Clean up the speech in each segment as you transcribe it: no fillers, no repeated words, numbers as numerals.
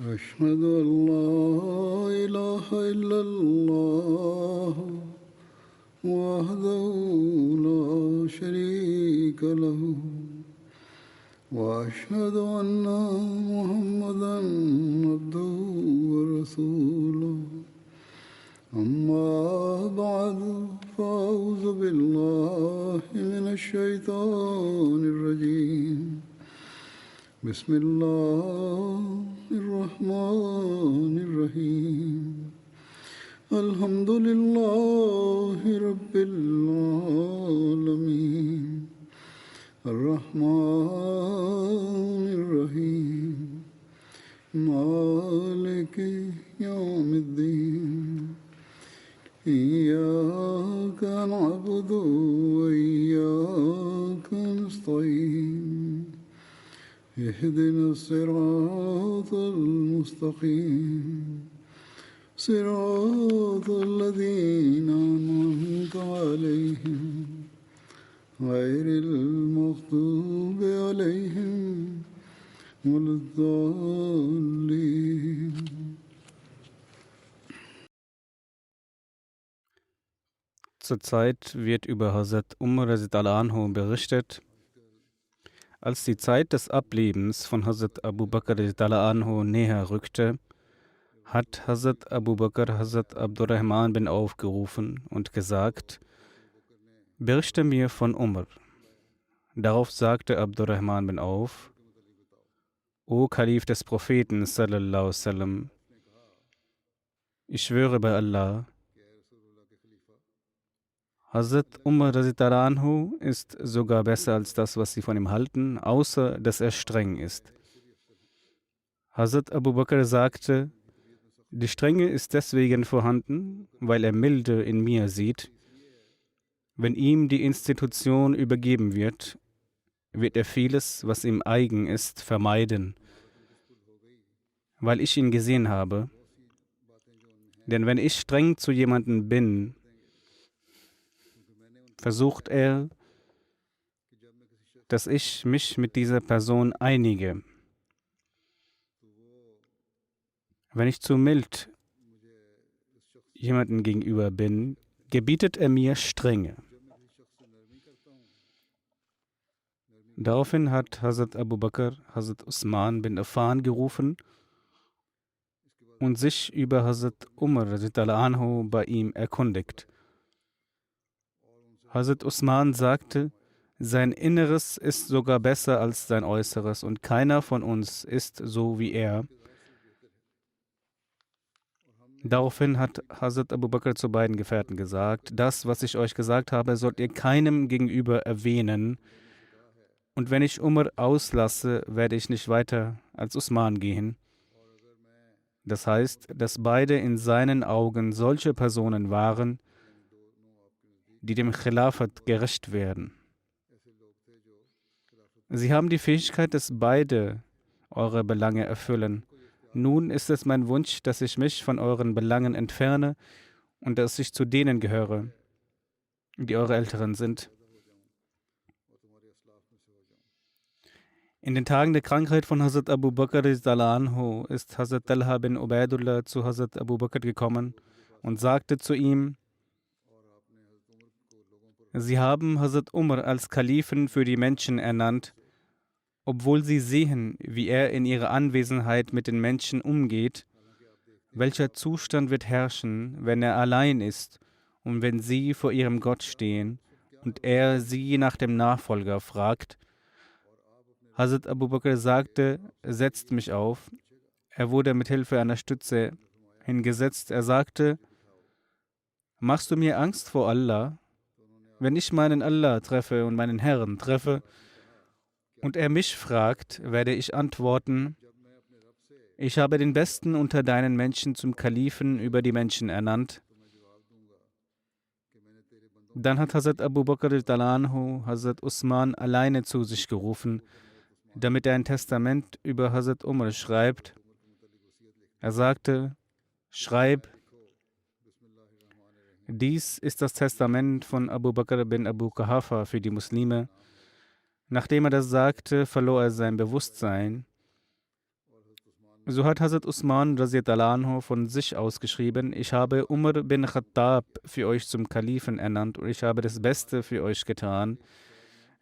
أشهد أن لا إله إلا الله وحده لا شريك له وأشهد أن محمدا عبده ورسوله أما بعد فأعوذ بالله من الشيطان الرجيم بسم الله الرحمن الرحيم الحمد لله رب العالمين الرحمن الرحيم مالك يوم الدين إياك نعبد وإياك نستعين اهدنا الصراط المستقيم صراط الذين أنعمت عليهم غير المغضوب عليهم ولا الضالين. Zurzeit wird über Hazrat Umar radiallahu anhu berichtet, als die Zeit des Ablebens von Hazrat Abu Bakr radiallahu anhu näher rückte, hat Hazrat Abu Bakr Hazrat Abdurrahman bin Auf gerufen und gesagt, berichte mir von Umar. Darauf sagte Abdurrahman bin Auf, O Kalif des Propheten sallallahu alaihi wasallam, ich schwöre bei Allah, Hazrat Umar radiallahu anhu ist sogar besser als das, was sie von ihm halten, außer dass er streng ist. Hazrat Abu Bakr sagte, die Strenge ist deswegen vorhanden, weil er Milde in mir sieht. Wenn ihm die Institution übergeben wird, wird er vieles, was ihm eigen ist, vermeiden, weil ich ihn gesehen habe. Denn wenn ich streng zu jemandem bin, versucht er, dass ich mich mit dieser Person einige. Wenn ich zu mild jemandem gegenüber bin, gebietet er mir Strenge. Daraufhin hat Hazrat Abu Bakr Hazrat Usman bin Affan gerufen und sich über Hazrat Umar radiallahu anhu bei ihm erkundigt. Hazrat Usman sagte, sein Inneres ist sogar besser als sein Äußeres und keiner von uns ist so wie er. Daraufhin hat Hazrat Abu Bakr zu beiden Gefährten gesagt, das, was ich euch gesagt habe, sollt ihr keinem gegenüber erwähnen. Und wenn ich Umar auslasse, werde ich nicht weiter als Usman gehen. Das heißt, dass beide in seinen Augen solche Personen waren, die dem Khilafat gerecht werden. Sie haben die Fähigkeit, dass beide eure Belange erfüllen. Nun ist es mein Wunsch, dass ich mich von euren Belangen entferne und dass ich zu denen gehöre, die eure Älteren sind. In den Tagen der Krankheit von Hazrat Abu Bakr radiallahu anhu ist Hazrat Talha bin Ubaidullah zu Hazrat Abu Bakr gekommen und sagte zu ihm, Sie haben Hazrat Umar als Kalifen für die Menschen ernannt, obwohl sie sehen, wie er in ihrer Anwesenheit mit den Menschen umgeht. Welcher Zustand wird herrschen, wenn er allein ist und wenn sie vor ihrem Gott stehen und er sie nach dem Nachfolger fragt? Hazrat Abu Bakr sagte, setzt mich auf. Er wurde mit Hilfe einer Stütze hingesetzt. Er sagte, machst du mir Angst vor Allah? Wenn ich meinen Allah treffe und meinen Herrn treffe und er mich fragt, werde ich antworten, ich habe den Besten unter deinen Menschen zum Kalifen über die Menschen ernannt. Dann hat Hazrat Abu Bakr radiallahu anhu Hazrat Usman alleine zu sich gerufen, damit er ein Testament über Hazrat Umar schreibt. Er sagte, schreib, dies ist das Testament von Abu Bakr bin Abu Quhafa für die Muslime. Nachdem er das sagte, verlor er sein Bewusstsein. So hat Hazrat Usman radhiyallahu anhu von sich aus geschrieben: Ich habe Umar bin Khattab für euch zum Kalifen ernannt und ich habe das Beste für euch getan.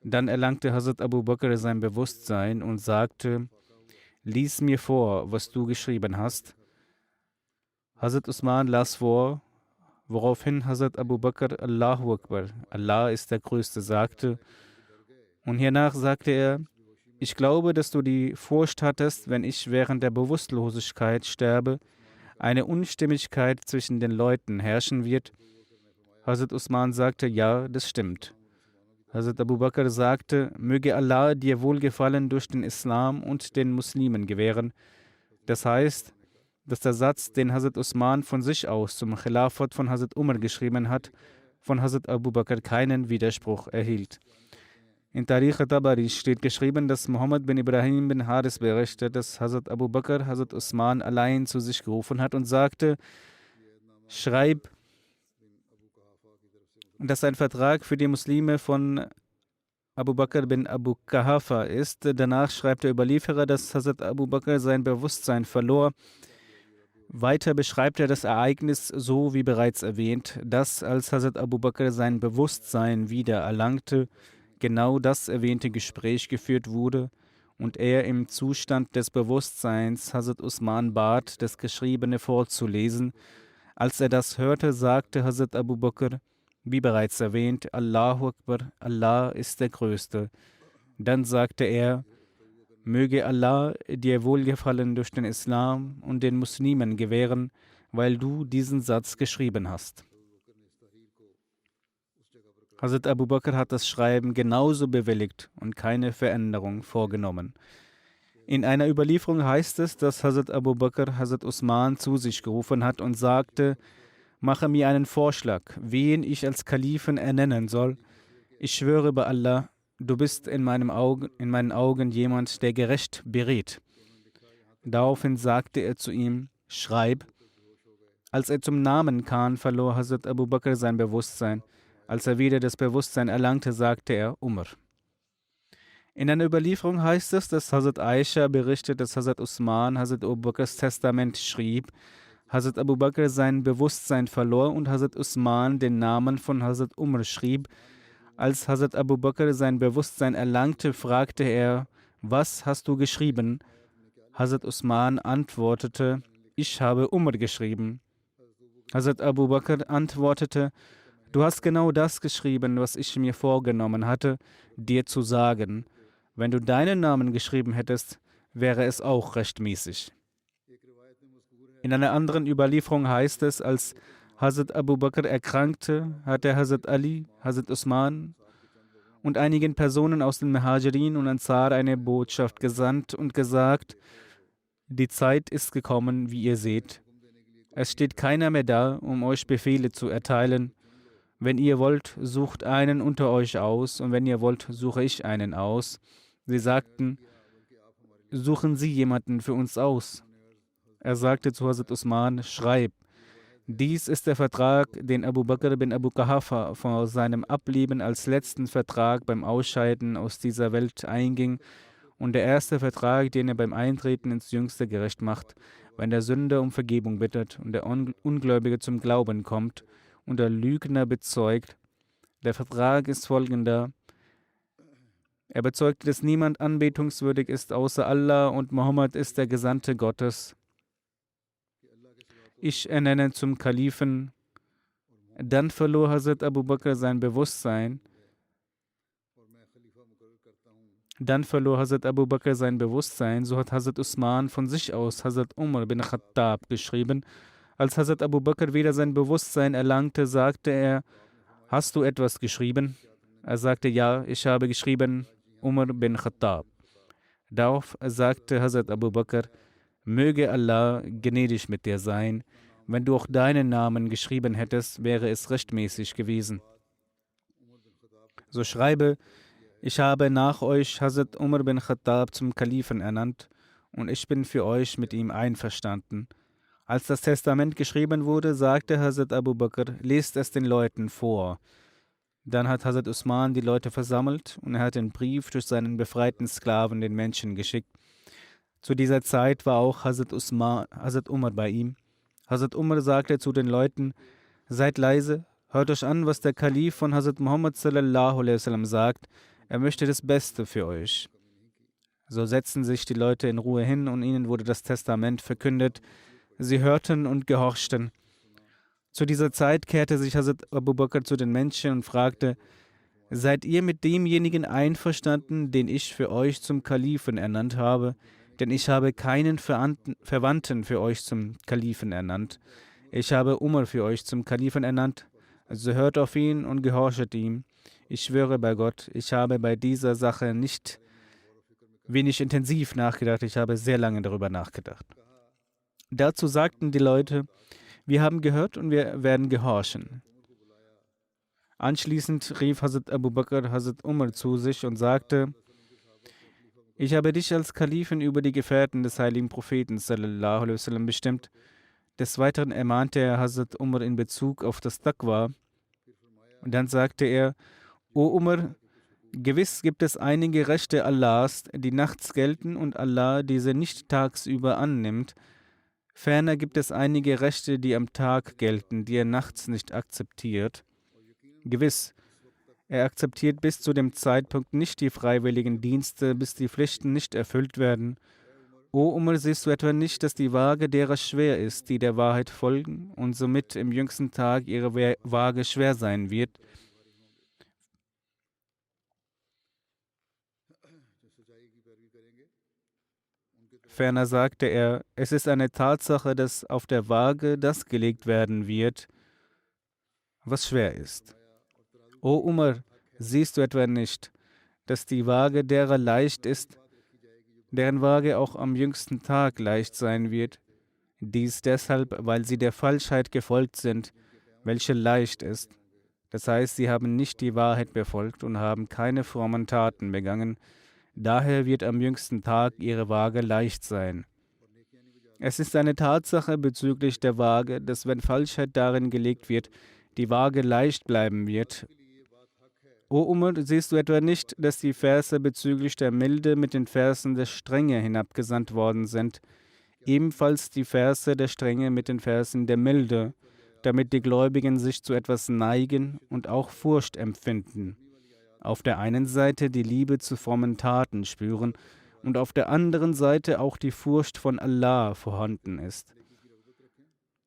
Dann erlangte Hazrat Abu Bakr sein Bewusstsein und sagte: Lies mir vor, was du geschrieben hast. Hazrat Usman las vor, woraufhin Hazrat Abu Bakr Allahu Akbar, Allah ist der Größte, sagte. Und hiernach sagte er: Ich glaube, dass du die Furcht hattest, wenn ich während der Bewusstlosigkeit sterbe, eine Unstimmigkeit zwischen den Leuten herrschen wird. Hazrat Usman sagte: Ja, das stimmt. Hazrat Abu Bakr sagte: Möge Allah dir Wohlgefallen durch den Islam und den Muslimen gewähren. Das heißt, dass der Satz, den Hazrat Usman von sich aus zum Khilafat von Hazrat Umar geschrieben hat, von Hazrat Abu Bakr keinen Widerspruch erhielt. In Tarikh Tabari steht geschrieben, dass Muhammad bin Ibrahim bin Haris berichtet, dass Hazrat Abu Bakr Hazrat Usman allein zu sich gerufen hat und sagte: Schreib, dass ein Vertrag für die Muslime von Abu Bakr bin Abu Quhafa ist. Danach schreibt der Überlieferer, dass Hazrat Abu Bakr sein Bewusstsein verlor. Weiter beschreibt er das Ereignis so wie bereits erwähnt, dass als Hazrat Abu Bakr sein Bewusstsein wieder erlangte, genau das erwähnte Gespräch geführt wurde und er im Zustand des Bewusstseins Hazrat Usman bat, das Geschriebene vorzulesen. Als er das hörte, sagte Hazrat Abu Bakr, wie bereits erwähnt: Allahu Akbar, Allah ist der Größte. Dann sagte er: Möge Allah dir Wohlgefallen durch den Islam und den Muslimen gewähren, weil du diesen Satz geschrieben hast. Hazrat Abu Bakr hat das Schreiben genauso bewilligt und keine Veränderung vorgenommen. In einer Überlieferung heißt es, dass Hazrat Abu Bakr Hazrat Usman zu sich gerufen hat und sagte: Mache mir einen Vorschlag, wen ich als Kalifen ernennen soll. Ich schwöre bei Allah, du bist in meinen Augen jemand, der gerecht berät. Daraufhin sagte er zu ihm: Schreib. Als er zum Namen kam, verlor Hazrat Abu Bakr sein Bewusstsein. Als er wieder das Bewusstsein erlangte, sagte er: Umar. In einer Überlieferung heißt es, dass Hazrat Aisha berichtet, dass Hazrat Usman Hazrat Abu Bakrs Testament schrieb. Hazrat Abu Bakr sein Bewusstsein verlor und Hazrat Usman den Namen von Hazrat Umar schrieb. Als Hazrat Abu Bakr sein Bewusstsein erlangte, fragte er: Was hast du geschrieben? Hazrat Usman antwortete: Ich habe Umar geschrieben. Hazrat Abu Bakr antwortete: Du hast genau das geschrieben, was ich mir vorgenommen hatte, dir zu sagen. Wenn du deinen Namen geschrieben hättest, wäre es auch rechtmäßig. In einer anderen Überlieferung heißt es, als Hazrat Abu Bakr erkrankte, hatte Hazrat Ali, Hazrat Usman und einigen Personen aus den Muhajirin und Ansar eine Botschaft gesandt und gesagt: Die Zeit ist gekommen, wie ihr seht. Es steht keiner mehr da, um euch Befehle zu erteilen. Wenn ihr wollt, sucht einen unter euch aus, und wenn ihr wollt, suche ich einen aus. Sie sagten: Suchen Sie jemanden für uns aus. Er sagte zu Hazrat Usman: Schreib. Dies ist der Vertrag, den Abu Bakr bin Abu Quhafa vor seinem Ableben als letzten Vertrag beim Ausscheiden aus dieser Welt einging und der erste Vertrag, den er beim Eintreten ins Jüngste gerecht macht, wenn der Sünder um Vergebung bittet und der Ungläubige zum Glauben kommt und der Lügner bezeugt. Der Vertrag ist folgender: Er bezeugte, dass niemand anbetungswürdig ist außer Allah und Muhammad ist der Gesandte Gottes. Ich ernenne zum Kalifen. Dann verlor Hazrat Abu Bakr sein Bewusstsein. So hat Hazrat Usman von sich aus Hazrat Umar bin Khattab geschrieben. Als Hazrat Abu Bakr wieder sein Bewusstsein erlangte, sagte er: Hast du etwas geschrieben? Er sagte: Ja, ich habe geschrieben, Umar bin Khattab. Darauf sagte Hazrat Abu Bakr: Möge Allah gnädig mit dir sein. Wenn du auch deinen Namen geschrieben hättest, wäre es rechtmäßig gewesen. So schreibe: Ich habe nach euch Hazrat Umar bin Khattab zum Kalifen ernannt und ich bin für euch mit ihm einverstanden. Als das Testament geschrieben wurde, sagte Hazrat Abu Bakr: Lest es den Leuten vor. Dann hat Hazrat Usman die Leute versammelt und er hat den Brief durch seinen befreiten Sklaven den Menschen geschickt. Zu dieser Zeit war auch Hazrat Umar bei ihm. Hazrat Umar sagte zu den Leuten: Seid leise, hört euch an, was der Kalif von Hazrat Muhammad sallallahu alaihi wasallam sagt. Er möchte das Beste für euch. So setzten sich die Leute in Ruhe hin und ihnen wurde das Testament verkündet. Sie hörten und gehorchten. Zu dieser Zeit kehrte sich Hazrat Abu Bakr zu den Menschen und fragte: Seid ihr mit demjenigen einverstanden, den ich für euch zum Kalifen ernannt habe? Denn ich habe keinen Verwandten für euch zum Kalifen ernannt. Ich habe Umar für euch zum Kalifen ernannt. Also hört auf ihn und gehorchet ihm. Ich schwöre bei Gott, ich habe bei dieser Sache nicht wenig intensiv nachgedacht, ich habe sehr lange darüber nachgedacht. Dazu sagten die Leute: Wir haben gehört und wir werden gehorchen. Anschließend rief Hazrat Abu Bakr Hazrat Umar zu sich und sagte: Ich habe dich als Kalifen über die Gefährten des heiligen Propheten sallallahu alaihi wasallam bestimmt. Des Weiteren ermahnte er Hazrat Umar in Bezug auf das Taqwa. Und dann sagte er: O Umar, gewiss gibt es einige Rechte Allahs, die nachts gelten und Allah diese nicht tagsüber annimmt. Ferner gibt es einige Rechte, die am Tag gelten, die er nachts nicht akzeptiert. Gewiss, er akzeptiert bis zu dem Zeitpunkt nicht die freiwilligen Dienste, bis die Pflichten nicht erfüllt werden. O Umar, siehst du etwa nicht, dass die Waage derer schwer ist, die der Wahrheit folgen, und somit im jüngsten Tag ihre Waage schwer sein wird? Ferner sagte er: Es ist eine Tatsache, dass auf der Waage das gelegt werden wird, was schwer ist. O Umar, siehst du etwa nicht, dass die Waage derer leicht ist, deren Waage auch am jüngsten Tag leicht sein wird? Dies deshalb, weil sie der Falschheit gefolgt sind, welche leicht ist. Das heißt, sie haben nicht die Wahrheit befolgt und haben keine frommen Taten begangen. Daher wird am jüngsten Tag ihre Waage leicht sein. Es ist eine Tatsache bezüglich der Waage, dass wenn Falschheit darin gelegt wird, die Waage leicht bleiben wird. O Umar, siehst du etwa nicht, dass die Verse bezüglich der Milde mit den Versen der Strenge hinabgesandt worden sind? Ebenfalls die Verse der Strenge mit den Versen der Milde, damit die Gläubigen sich zu etwas neigen und auch Furcht empfinden. Auf der einen Seite die Liebe zu frommen Taten spüren und auf der anderen Seite auch die Furcht von Allah vorhanden ist.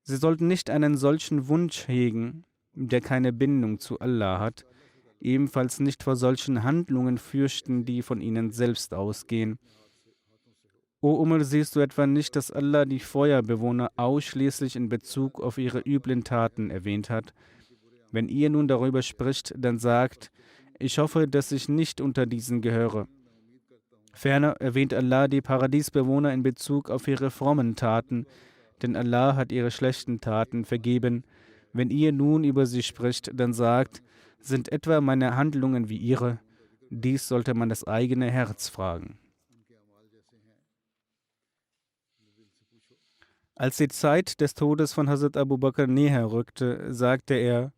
Sie sollten nicht einen solchen Wunsch hegen, der keine Bindung zu Allah hat, ebenfalls nicht vor solchen Handlungen fürchten, die von ihnen selbst ausgehen. O Umar, siehst du etwa nicht, dass Allah die Feuerbewohner ausschließlich in Bezug auf ihre üblen Taten erwähnt hat? Wenn ihr nun darüber spricht, dann sagt: Ich hoffe, dass ich nicht unter diesen gehöre. Ferner erwähnt Allah die Paradiesbewohner in Bezug auf ihre frommen Taten, denn Allah hat ihre schlechten Taten vergeben. Wenn ihr nun über sie spricht, dann sagt: Sind etwa meine Handlungen wie ihre? Dies sollte man das eigene Herz fragen. Als die Zeit des Todes von Hazrat Abu Bakr näher rückte, sagte er: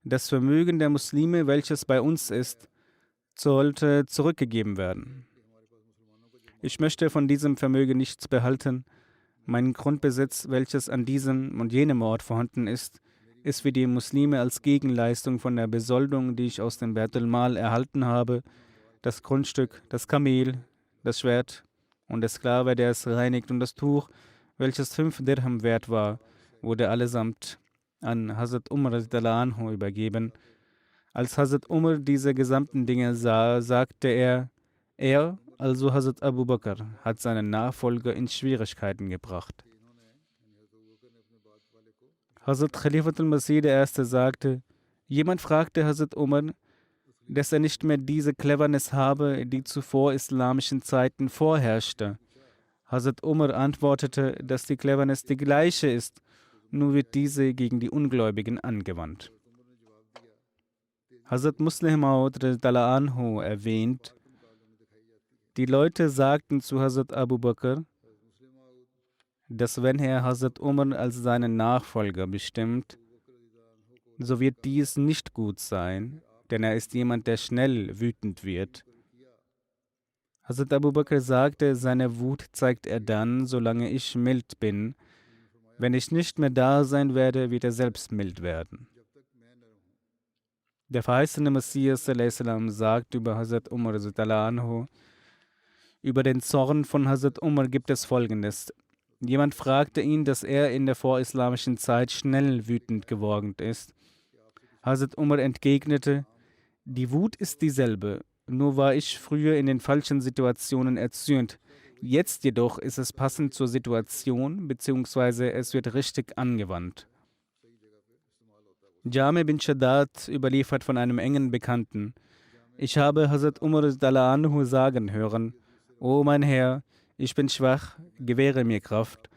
Das Vermögen der Muslime, welches bei uns ist, sollte zurückgegeben werden. Ich möchte von diesem Vermögen nichts behalten. Mein Grundbesitz, welches an diesem und jenem Ort vorhanden ist für die Muslime als Gegenleistung von der Besoldung, die ich aus dem Baitul Mal erhalten habe, das Grundstück, das Kamel, das Schwert und der Sklave, der es reinigt, und das Tuch, welches 5 Dirham wert war, wurde allesamt an Hazrat Umar radhiyallahu übergeben. Als Hazrat Umar diese gesamten Dinge sah, sagte er, also Hazrat Abu Bakr, hat seinen Nachfolger in Schwierigkeiten gebracht. Hazrat Khalifatul Masih I. sagte: Jemand fragte Hazrat Umar, dass er nicht mehr diese Cleverness habe, die zu vorislamischen Zeiten vorherrschte. Hazrat Umar antwortete, dass die Cleverness die gleiche ist, nur wird diese gegen die Ungläubigen angewandt. Hazrat Musleh Maud anhu erwähnt, die Leute sagten zu Hazrat Abu Bakr, dass wenn er Hazrat Umar als seinen Nachfolger bestimmt, so wird dies nicht gut sein, denn er ist jemand, der schnell wütend wird. Hazrat Abu Bakr sagte, seine Wut zeigt er dann, solange ich mild bin. Wenn ich nicht mehr da sein werde, wird er selbst mild werden. Der verheißene Messias salam, sagt über Hazrat Umar anhu, über den Zorn von Hazrat Umar gibt es Folgendes. Jemand fragte ihn, dass er in der vorislamischen Zeit schnell wütend geworden ist. Hazrat Umar entgegnete, die Wut ist dieselbe, nur war ich früher in den falschen Situationen erzürnt. Jetzt jedoch ist es passend zur Situation, beziehungsweise es wird richtig angewandt. Jami bin Shaddad überliefert von einem engen Bekannten. Ich habe Hazrat Umar anhu sagen hören, O mein Herr, ich bin schwach, gewähre mir Kraft.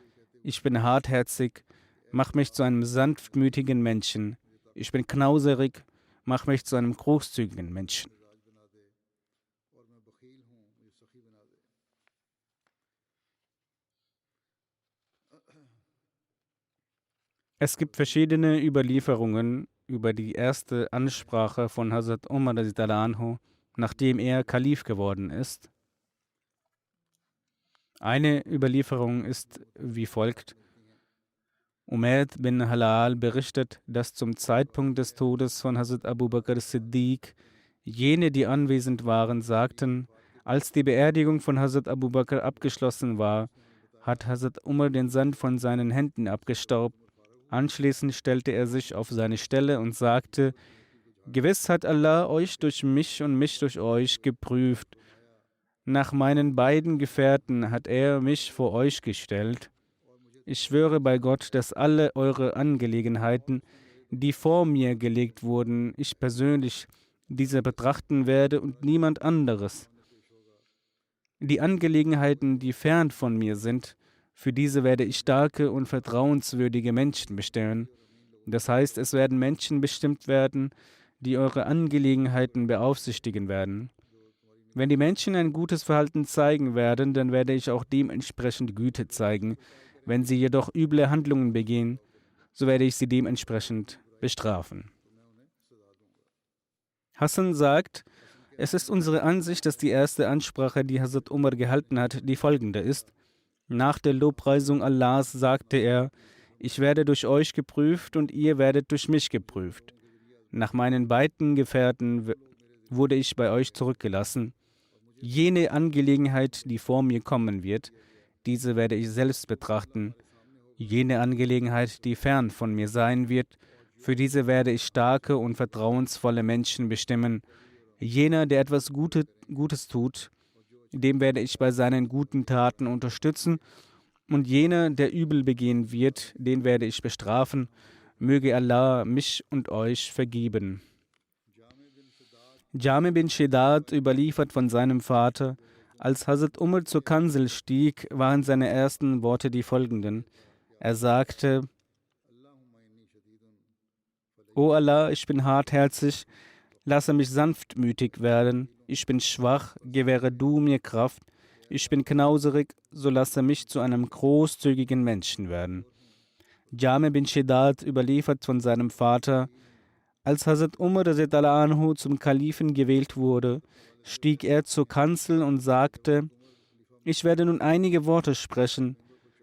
Ich bin hartherzig, mach mich zu einem sanftmütigen Menschen. Ich bin knauserig, mach mich zu einem großzügigen Menschen. Es gibt verschiedene Überlieferungen über die erste Ansprache von Hazrat Umar anhu, nachdem er Kalif geworden ist. Eine Überlieferung ist wie folgt. Umayd bin Halal berichtet, dass zum Zeitpunkt des Todes von Hazrat Abu Bakr Siddiq jene, die anwesend waren, sagten, als die Beerdigung von Hazrat Abu Bakr abgeschlossen war, hat Hazrat Umar den Sand von seinen Händen abgestaubt. Anschließend stellte er sich auf seine Stelle und sagte, gewiss hat Allah euch durch mich und mich durch euch geprüft. Nach meinen beiden Gefährten hat er mich vor euch gestellt. Ich schwöre bei Gott, dass alle eure Angelegenheiten, die vor mir gelegt wurden, ich persönlich diese betrachten werde und niemand anderes. Die Angelegenheiten, die fern von mir sind, für diese werde ich starke und vertrauenswürdige Menschen bestimmen. Das heißt, es werden Menschen bestimmt werden, die eure Angelegenheiten beaufsichtigen werden. Wenn die Menschen ein gutes Verhalten zeigen werden, dann werde ich auch dementsprechend Güte zeigen. Wenn sie jedoch üble Handlungen begehen, so werde ich sie dementsprechend bestrafen. Hassan sagt, es ist unsere Ansicht, dass die erste Ansprache, die Hazrat Umar gehalten hat, die folgende ist. Nach der Lobpreisung Allahs sagte er, ich werde durch euch geprüft und ihr werdet durch mich geprüft. Nach meinen beiden Gefährten wurde ich bei euch zurückgelassen. Jene Angelegenheit, die vor mir kommen wird, diese werde ich selbst betrachten. Jene Angelegenheit, die fern von mir sein wird, für diese werde ich starke und vertrauensvolle Menschen bestimmen. Jener, der etwas Gutes tut, dem werde ich bei seinen guten Taten unterstützen. Und jener, der Übel begehen wird, den werde ich bestrafen. Möge Allah mich und euch vergeben. Jami bin Shaddad überliefert von seinem Vater, als Hazrat Umar zur Kanzel stieg, waren seine ersten Worte die folgenden. Er sagte, O Allah, ich bin hartherzig, lasse mich sanftmütig werden. Ich bin schwach, gewähre du mir Kraft. Ich bin knauserig, so lasse mich zu einem großzügigen Menschen werden. Jami bin Shaddad überliefert von seinem Vater, als Hazrat Umar anhu zum Kalifen gewählt wurde, stieg er zur Kanzel und sagte, ich werde nun einige Worte sprechen.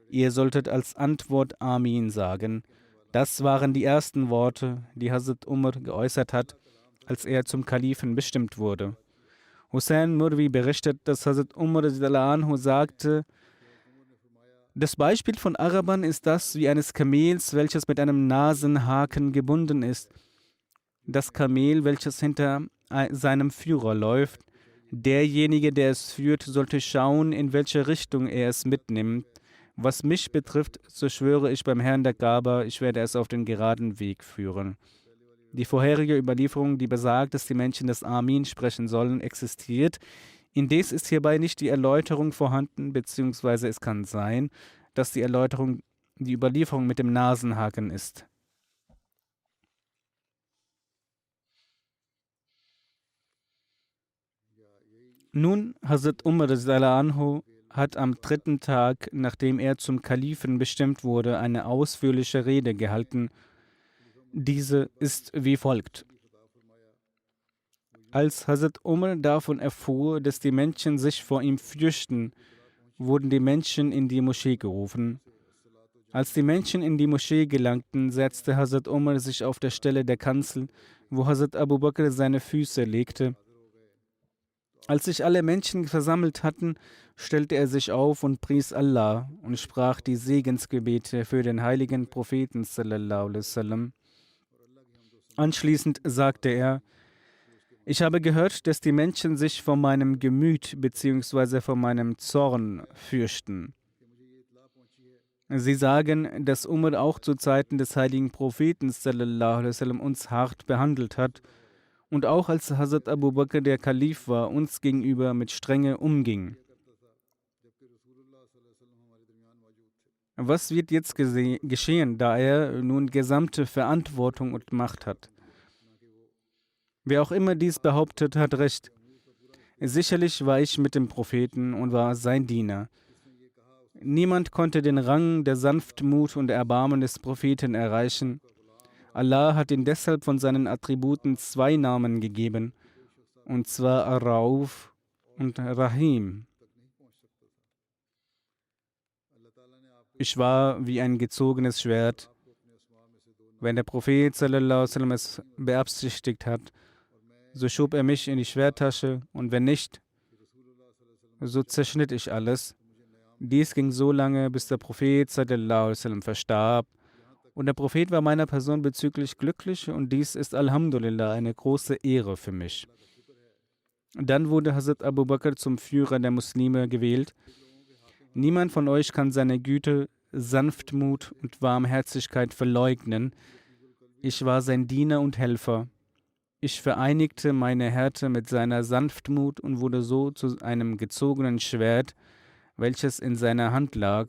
Ihr solltet als Antwort Amin sagen. Das waren die ersten Worte, die Hazrat Umar geäußert hat, als er zum Kalifen bestimmt wurde. Hussein Murvi berichtet, dass Hazrat Umar anhu sagte, das Beispiel von Arabern ist das wie eines Kamels, welches mit einem Nasenhaken gebunden ist. Das Kamel, welches hinter seinem Führer läuft, derjenige, der es führt, sollte schauen, in welche Richtung er es mitnimmt. Was mich betrifft, so schwöre ich beim Herrn der Kaaba, ich werde es auf den geraden Weg führen. Die vorherige Überlieferung, die besagt, dass die Menschen das Amin sprechen sollen, existiert. Indes ist hierbei nicht die Erläuterung vorhanden, beziehungsweise es kann sein, dass die Überlieferung mit dem Nasenhaken ist. Nun, Hazrat Umar anhu hat am dritten Tag, nachdem er zum Kalifen bestimmt wurde, eine ausführliche Rede gehalten. Diese ist wie folgt. Als Hazrat Umar davon erfuhr, dass die Menschen sich vor ihm fürchten, wurden die Menschen in die Moschee gerufen. Als die Menschen in die Moschee gelangten, setzte Hazrat Umar sich auf der Stelle der Kanzel, wo Hazrat Abu Bakr seine Füße legte. Als sich alle Menschen versammelt hatten, stellte er sich auf und pries Allah und sprach die Segensgebete für den heiligen Propheten sallallahu alaihi wasallam. Anschließend sagte er: Ich habe gehört, dass die Menschen sich vor meinem Gemüt bzw. vor meinem Zorn fürchten. Sie sagen, dass Umar auch zu Zeiten des heiligen Propheten sallallahu alaihi wasallam uns hart behandelt hat und auch als Hazrat Abu Bakr der Kalif war, uns gegenüber mit Strenge umging. Was wird jetzt geschehen, da er nun gesamte Verantwortung und Macht hat? Wer auch immer dies behauptet, hat recht. Sicherlich war ich mit dem Propheten und war sein Diener. Niemand konnte den Rang der Sanftmut und Erbarmen des Propheten erreichen. Allah hat ihm deshalb von seinen Attributen 2 Namen gegeben, und zwar Ar-Rauf und Rahim. Ich war wie ein gezogenes Schwert. Wenn der Prophet sallallahu alaihi wasallam es beabsichtigt hat, so schob er mich in die Schwerttasche, und wenn nicht, so zerschnitt ich alles. Dies ging so lange, bis der Prophet sallallahu alaihi wasallam verstarb. Und der Prophet war meiner Person bezüglich glücklich, und dies ist Alhamdulillah eine große Ehre für mich. Dann wurde Hazrat Abu Bakr zum Führer der Muslime gewählt. Niemand von euch kann seine Güte, Sanftmut und Warmherzigkeit verleugnen. Ich war sein Diener und Helfer. Ich vereinigte meine Härte mit seiner Sanftmut und wurde so zu einem gezogenen Schwert, welches in seiner Hand lag.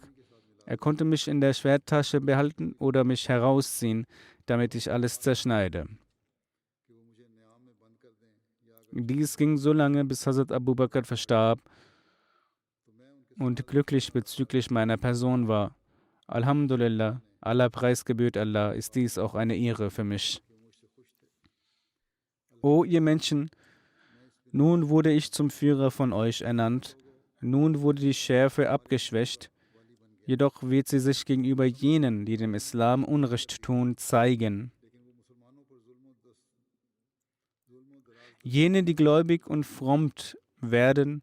Er konnte mich in der Schwerttasche behalten oder mich herausziehen, damit ich alles zerschneide. Dies ging so lange, bis Hazrat Abu Bakr verstarb und glücklich bezüglich meiner Person war. Alhamdulillah, aller Preis gebührt Allah, ist dies auch eine Ehre für mich. O ihr Menschen, nun wurde ich zum Führer von euch ernannt, nun wurde die Schärfe abgeschwächt, jedoch wird sie sich gegenüber jenen, die dem Islam Unrecht tun, zeigen. Jene, die gläubig und fromm werden,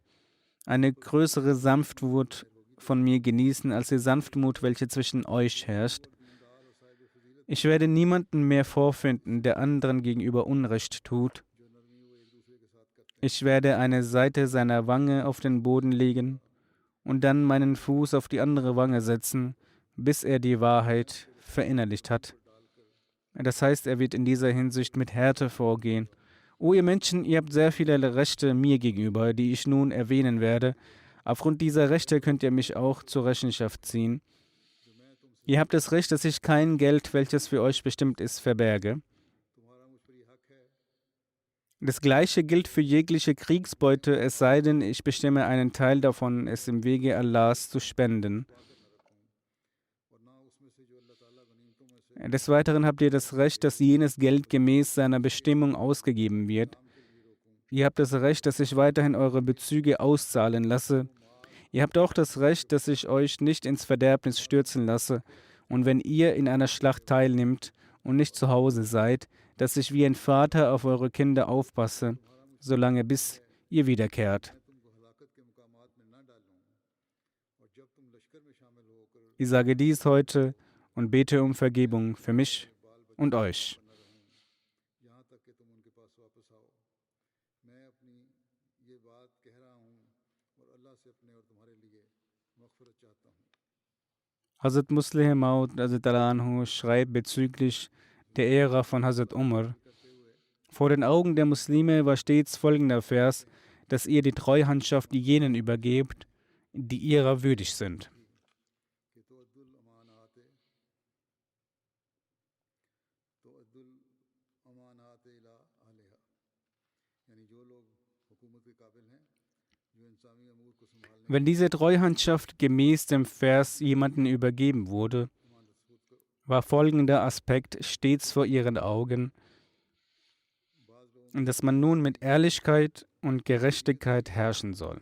eine größere Sanftmut von mir genießen als die Sanftmut, welche zwischen euch herrscht. Ich werde niemanden mehr vorfinden, der anderen gegenüber Unrecht tut. Ich werde eine Seite seiner Wange auf den Boden legen und dann meinen Fuß auf die andere Wange setzen, bis er die Wahrheit verinnerlicht hat. Das heißt, er wird in dieser Hinsicht mit Härte vorgehen. O ihr Menschen, ihr habt sehr viele Rechte mir gegenüber, die ich nun erwähnen werde. Aufgrund dieser Rechte könnt ihr mich auch zur Rechenschaft ziehen. Ihr habt das Recht, dass ich kein Geld, welches für euch bestimmt ist, verberge. Das Gleiche gilt für jegliche Kriegsbeute, es sei denn, ich bestimme einen Teil davon, es im Wege Allahs zu spenden. Des Weiteren habt ihr das Recht, dass jenes Geld gemäß seiner Bestimmung ausgegeben wird. Ihr habt das Recht, dass ich weiterhin eure Bezüge auszahlen lasse. Ihr habt auch das Recht, dass ich euch nicht ins Verderbnis stürzen lasse. Und wenn ihr in einer Schlacht teilnehmt und nicht zu Hause seid, dass ich wie ein Vater auf eure Kinder aufpasse, solange bis ihr wiederkehrt. Ich sage dies heute und bete um Vergebung für mich und euch. Hazrat Musleh Maud Anhu schreibt bezüglich der Ära von Hazrat Umar: Vor den Augen der Muslime war stets folgender Vers, dass ihr die Treuhandschaft jenen übergebt, die ihrer würdig sind. Wenn diese Treuhandschaft gemäß dem Vers jemanden übergeben wurde, war folgender Aspekt stets vor ihren Augen. dass man nun mit Ehrlichkeit und Gerechtigkeit herrschen soll.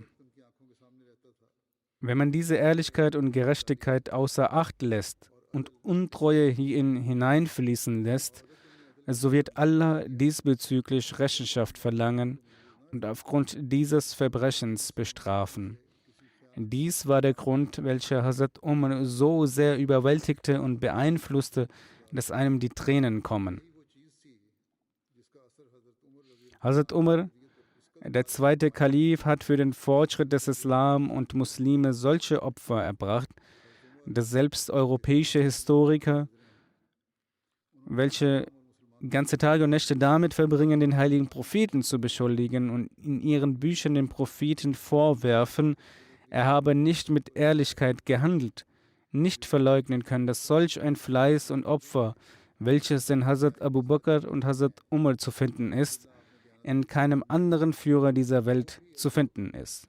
Wenn man diese Ehrlichkeit und Gerechtigkeit außer Acht lässt und Untreue hierin hineinfließen lässt, so wird Allah diesbezüglich Rechenschaft verlangen und aufgrund dieses Verbrechens bestrafen. Dies war der Grund, welcher Hazrat Umar so sehr überwältigte und beeinflusste, dass einem die Tränen kommen. Hazrat Umar, der zweite Kalif, hat für den Fortschritt des Islam und Muslime solche Opfer erbracht, dass selbst europäische Historiker, welche ganze Tage und Nächte damit verbringen, den heiligen Propheten zu beschuldigen und in ihren Büchern den Propheten vorwerfen, er habe nicht mit Ehrlichkeit gehandelt, nicht verleugnen können, dass solch ein Fleiß und Opfer, welches in Hazrat Abu Bakr und Hazrat Umar zu finden ist, in keinem anderen Führer dieser Welt zu finden ist.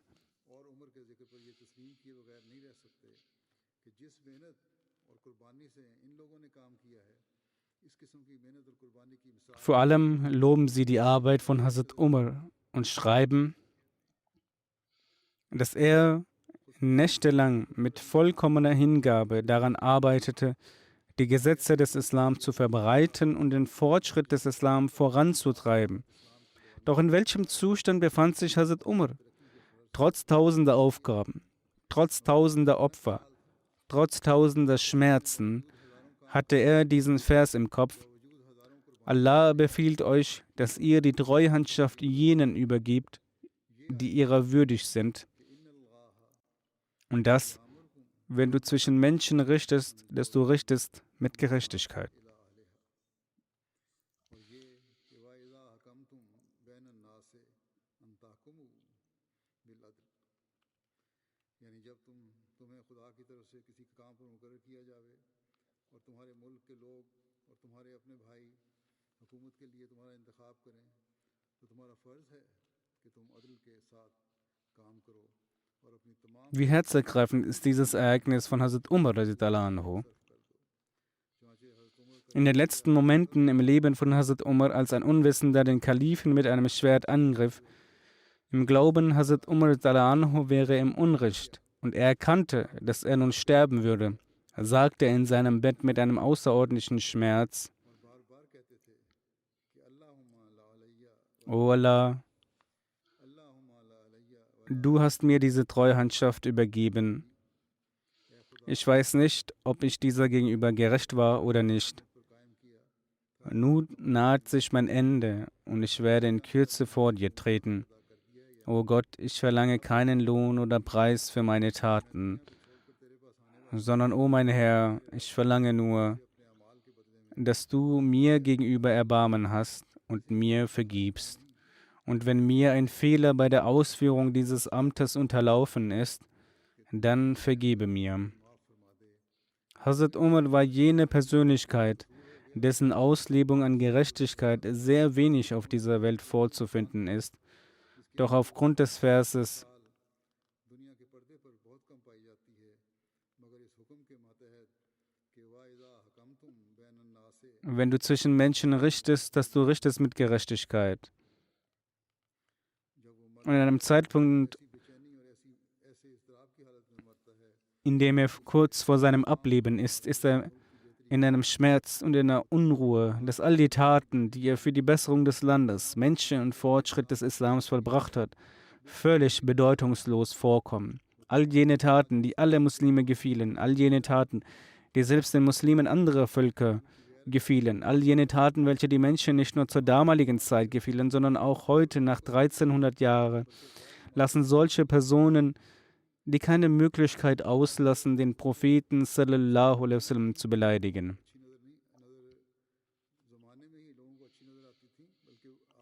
Vor allem loben sie die Arbeit von Hazrat Umar und schreiben, dass er nächtelang mit vollkommener Hingabe daran arbeitete, die Gesetze des Islam zu verbreiten und den Fortschritt des Islam voranzutreiben. Doch in welchem Zustand befand sich Hazrat Umar? Trotz tausender Aufgaben, trotz tausender Opfer, trotz tausender Schmerzen hatte er diesen Vers im Kopf: Allah befiehlt euch, dass ihr die Treuhandschaft jenen übergebt, die ihrer würdig sind. Und das, wenn du zwischen Menschen richtest, dass du richtest mit Gerechtigkeit. Wie herzergreifend ist dieses Ereignis von Hazrat Umar radiallahu anhu. In den letzten Momenten im Leben von Hazrat Umar, als ein Unwissender den Kalifen mit einem Schwert angriff, im Glauben, Hazrat Umar radiallahu anhu wäre im Unrecht und er erkannte, dass er nun sterben würde, sagte er in seinem Bett mit einem außerordentlichen Schmerz: O Allah, du hast mir diese Treuhandschaft übergeben. Ich weiß nicht, ob ich dieser gegenüber gerecht war oder nicht. Nun naht sich mein Ende und ich werde in Kürze vor dir treten. O Gott, ich verlange keinen Lohn oder Preis für meine Taten, sondern, o mein Herr, ich verlange nur, dass du mir gegenüber Erbarmen hast und mir vergibst. Und wenn mir ein Fehler bei der Ausführung dieses Amtes unterlaufen ist, dann vergebe mir. Hazrat Umar war jene Persönlichkeit, dessen Auslebung an Gerechtigkeit sehr wenig auf dieser Welt vorzufinden ist. Doch aufgrund des Verses: Wenn du zwischen Menschen richtest, dass du richtest mit Gerechtigkeit. Und in einem Zeitpunkt, in dem er kurz vor seinem Ableben ist, ist er in einem Schmerz und in einer Unruhe, dass all die Taten, die er für die Besserung des Landes, Menschen und Fortschritt des Islams vollbracht hat, völlig bedeutungslos vorkommen. All jene Taten, die alle Muslime gefielen, all jene Taten, die selbst den Muslimen anderer Völker gefielen, all jene Taten, welche die Menschen nicht nur zur damaligen Zeit gefielen, sondern auch heute nach 1300 Jahren, lassen solche Personen, die keine Möglichkeit auslassen, den Propheten sallallahu alaihi wasallam zu beleidigen.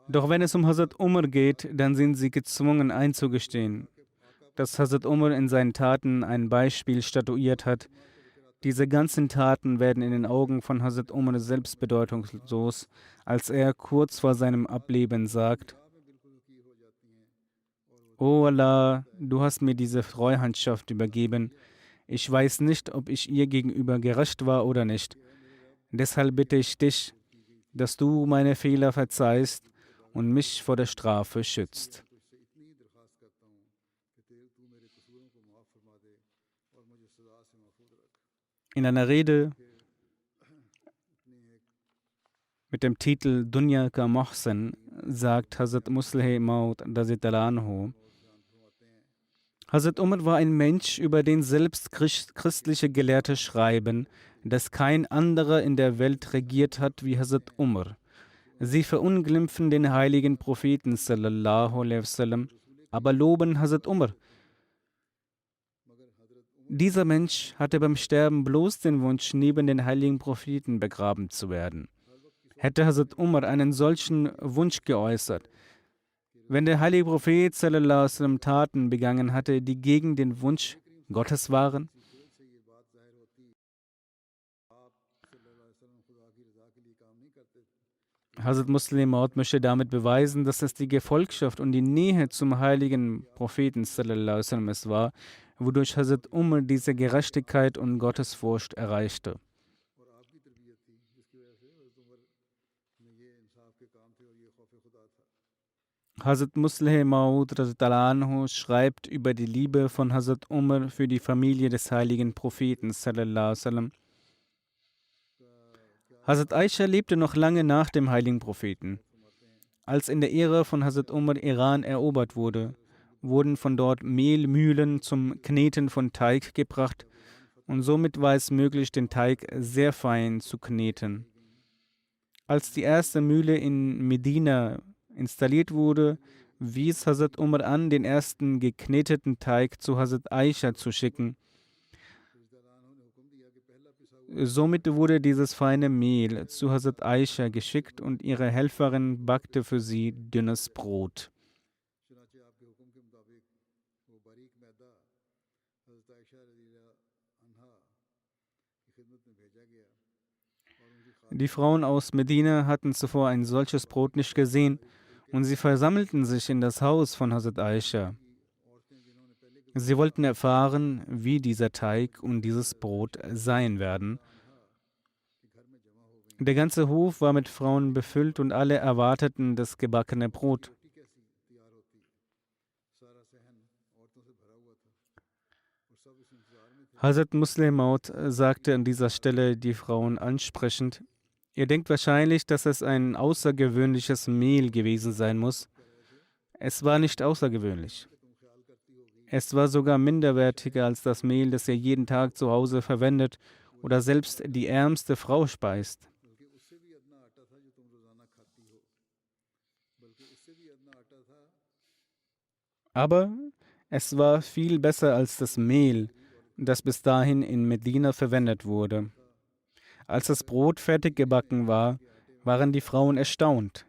Doch wenn es um Hazrat Umar geht, dann sind sie gezwungen einzugestehen, dass Hazrat Umar in seinen Taten ein Beispiel statuiert hat. Diese ganzen Taten werden in den Augen von Hazrat Umar selbst bedeutungslos, als er kurz vor seinem Ableben sagt: O Allah, du hast mir diese Treuhandschaft übergeben. Ich weiß nicht, ob ich ihr gegenüber gerecht war oder nicht. Deshalb bitte ich dich, dass du meine Fehler verzeihst und mich vor der Strafe schützt. In einer Rede mit dem Titel Dunya ka Mohsen sagt Hazrat Musleh Maud Anhu: Hazrat Umar war ein Mensch, über den selbst christliche Gelehrte schreiben, dass kein anderer in der Welt regiert hat wie Hazrat Umar. Sie verunglimpfen den heiligen Propheten sallallahu alaihi wasallam, aber loben Hazrat Umar. Dieser Mensch hatte beim Sterben bloß den Wunsch, neben den heiligen Propheten begraben zu werden. Hätte Hazrat Umar einen solchen Wunsch geäußert, wenn der heilige Prophet sallallahu alaihi wasallam Taten begangen hatte, die gegen den Wunsch Gottes waren? Hazrat Musleh Maud möchte damit beweisen, dass es die Gefolgschaft und die Nähe zum heiligen Propheten sallallahu alaihi wasallam es war, wodurch Hazrat Umar diese Gerechtigkeit und Gottesfurcht erreichte. Hazrat Musleh Maud anhu schreibt über die Liebe von Hazrat Umar für die Familie des heiligen Propheten sallallahu alaihi wasallam. Hazrat Aisha lebte noch lange nach dem heiligen Propheten. Als in der Ära von Hazrat Umar Iran erobert wurde, wurden von dort Mehlmühlen zum Kneten von Teig gebracht und somit war es möglich, den Teig sehr fein zu kneten. Als die erste Mühle in Medina installiert wurde, wies Hazrat Umar an, den ersten gekneteten Teig zu Hazrat Aisha zu schicken. Somit wurde dieses feine Mehl zu Hazrat Aisha geschickt und ihre Helferin backte für sie dünnes Brot. Die Frauen aus Medina hatten zuvor ein solches Brot nicht gesehen und sie versammelten sich in das Haus von Hazrat Aisha. Sie wollten erfahren, wie dieser Teig und dieses Brot sein werden. Der ganze Hof war mit Frauen befüllt und alle erwarteten das gebackene Brot. Hazrat Musleh Maud sagte an dieser Stelle die Frauen ansprechend: Ihr denkt wahrscheinlich, dass es ein außergewöhnliches Mehl gewesen sein muss. Es war nicht außergewöhnlich. Es war sogar minderwertiger als das Mehl, das ihr jeden Tag zu Hause verwendet oder selbst die ärmste Frau speist. Aber es war viel besser als das Mehl, das bis dahin in Medina verwendet wurde. Als das Brot fertig gebacken war, waren die Frauen erstaunt.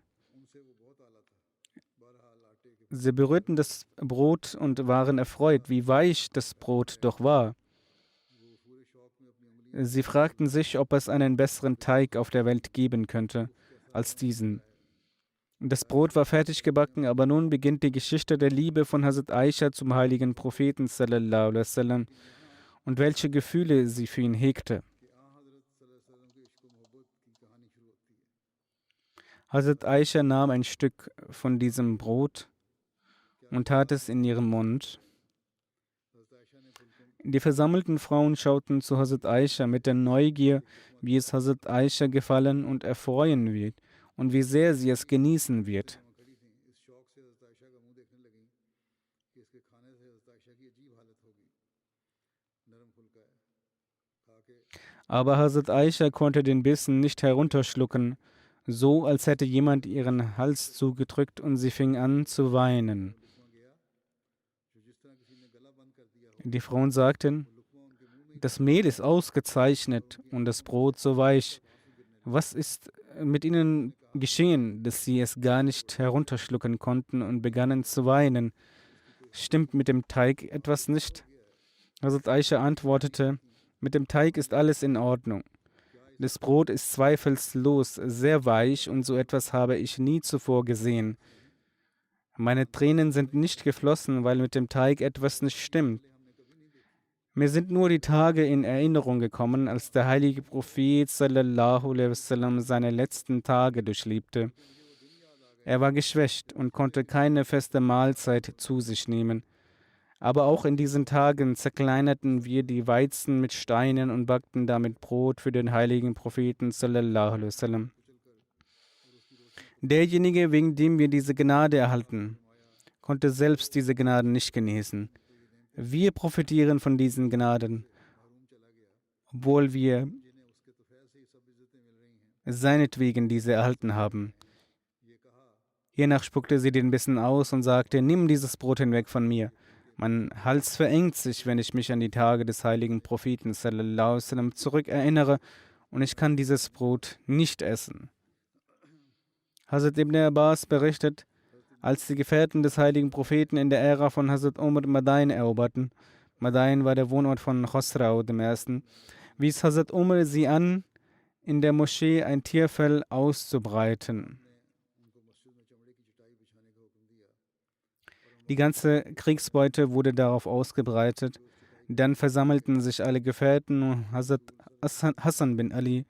Sie berührten das Brot und waren erfreut, wie weich das Brot doch war. Sie fragten sich, ob es einen besseren Teig auf der Welt geben könnte als diesen. Das Brot war fertig gebacken, aber nun beginnt die Geschichte der Liebe von Hazrat Aisha zum heiligen Propheten sallallahu alaihi wasallam und welche Gefühle sie für ihn hegte. Hazrat Aisha nahm ein Stück von diesem Brot und tat es in ihren Mund. Die versammelten Frauen schauten zu Hazrat Aisha mit der Neugier, wie es Hazrat Aisha gefallen und erfreuen wird und wie sehr sie es genießen wird. Aber Hazrat Aisha konnte den Bissen nicht herunterschlucken, so als hätte jemand ihren Hals zugedrückt und sie fing an zu weinen. Die Frauen sagten: Das Mehl ist ausgezeichnet und das Brot so weich. Was ist mit ihnen geschehen, dass sie es gar nicht herunterschlucken konnten und begannen zu weinen? Stimmt mit dem Teig etwas nicht? Hazrat Aisha antwortete: Mit dem Teig ist alles in Ordnung. Das Brot ist zweifellos sehr weich und so etwas habe ich nie zuvor gesehen. Meine Tränen sind nicht geflossen, weil mit dem Teig etwas nicht stimmt. Mir sind nur die Tage in Erinnerung gekommen, als der heilige Prophet sallallahu alaihi wasallam seine letzten Tage durchlebte. Er war geschwächt und konnte keine feste Mahlzeit zu sich nehmen. Aber auch in diesen Tagen zerkleinerten wir die Weizen mit Steinen und backten damit Brot für den heiligen Propheten sallallahu alaihi wasallam. Derjenige, wegen dem wir diese Gnade erhalten, konnte selbst diese Gnaden nicht genießen. Wir profitieren von diesen Gnaden, obwohl wir seinetwegen diese erhalten haben. Hiernach spuckte sie den Bissen aus und sagte: Nimm dieses Brot hinweg von mir. Mein Hals verengt sich, wenn ich mich an die Tage des heiligen Propheten sallallahu alaihi wasallam zurückerinnere, und ich kann dieses Brot nicht essen. Hazrat ibn Abbas berichtet, als die Gefährten des heiligen Propheten in der Ära von Hazrat Umar Madain eroberten, Madain war der Wohnort von Khosrau dem Ersten, wies Hazrat Umar sie an, in der Moschee ein Tierfell auszubreiten. Die ganze Kriegsbeute wurde darauf ausgebreitet. Dann versammelten sich alle Gefährten und Hazrat Hassan bin Ali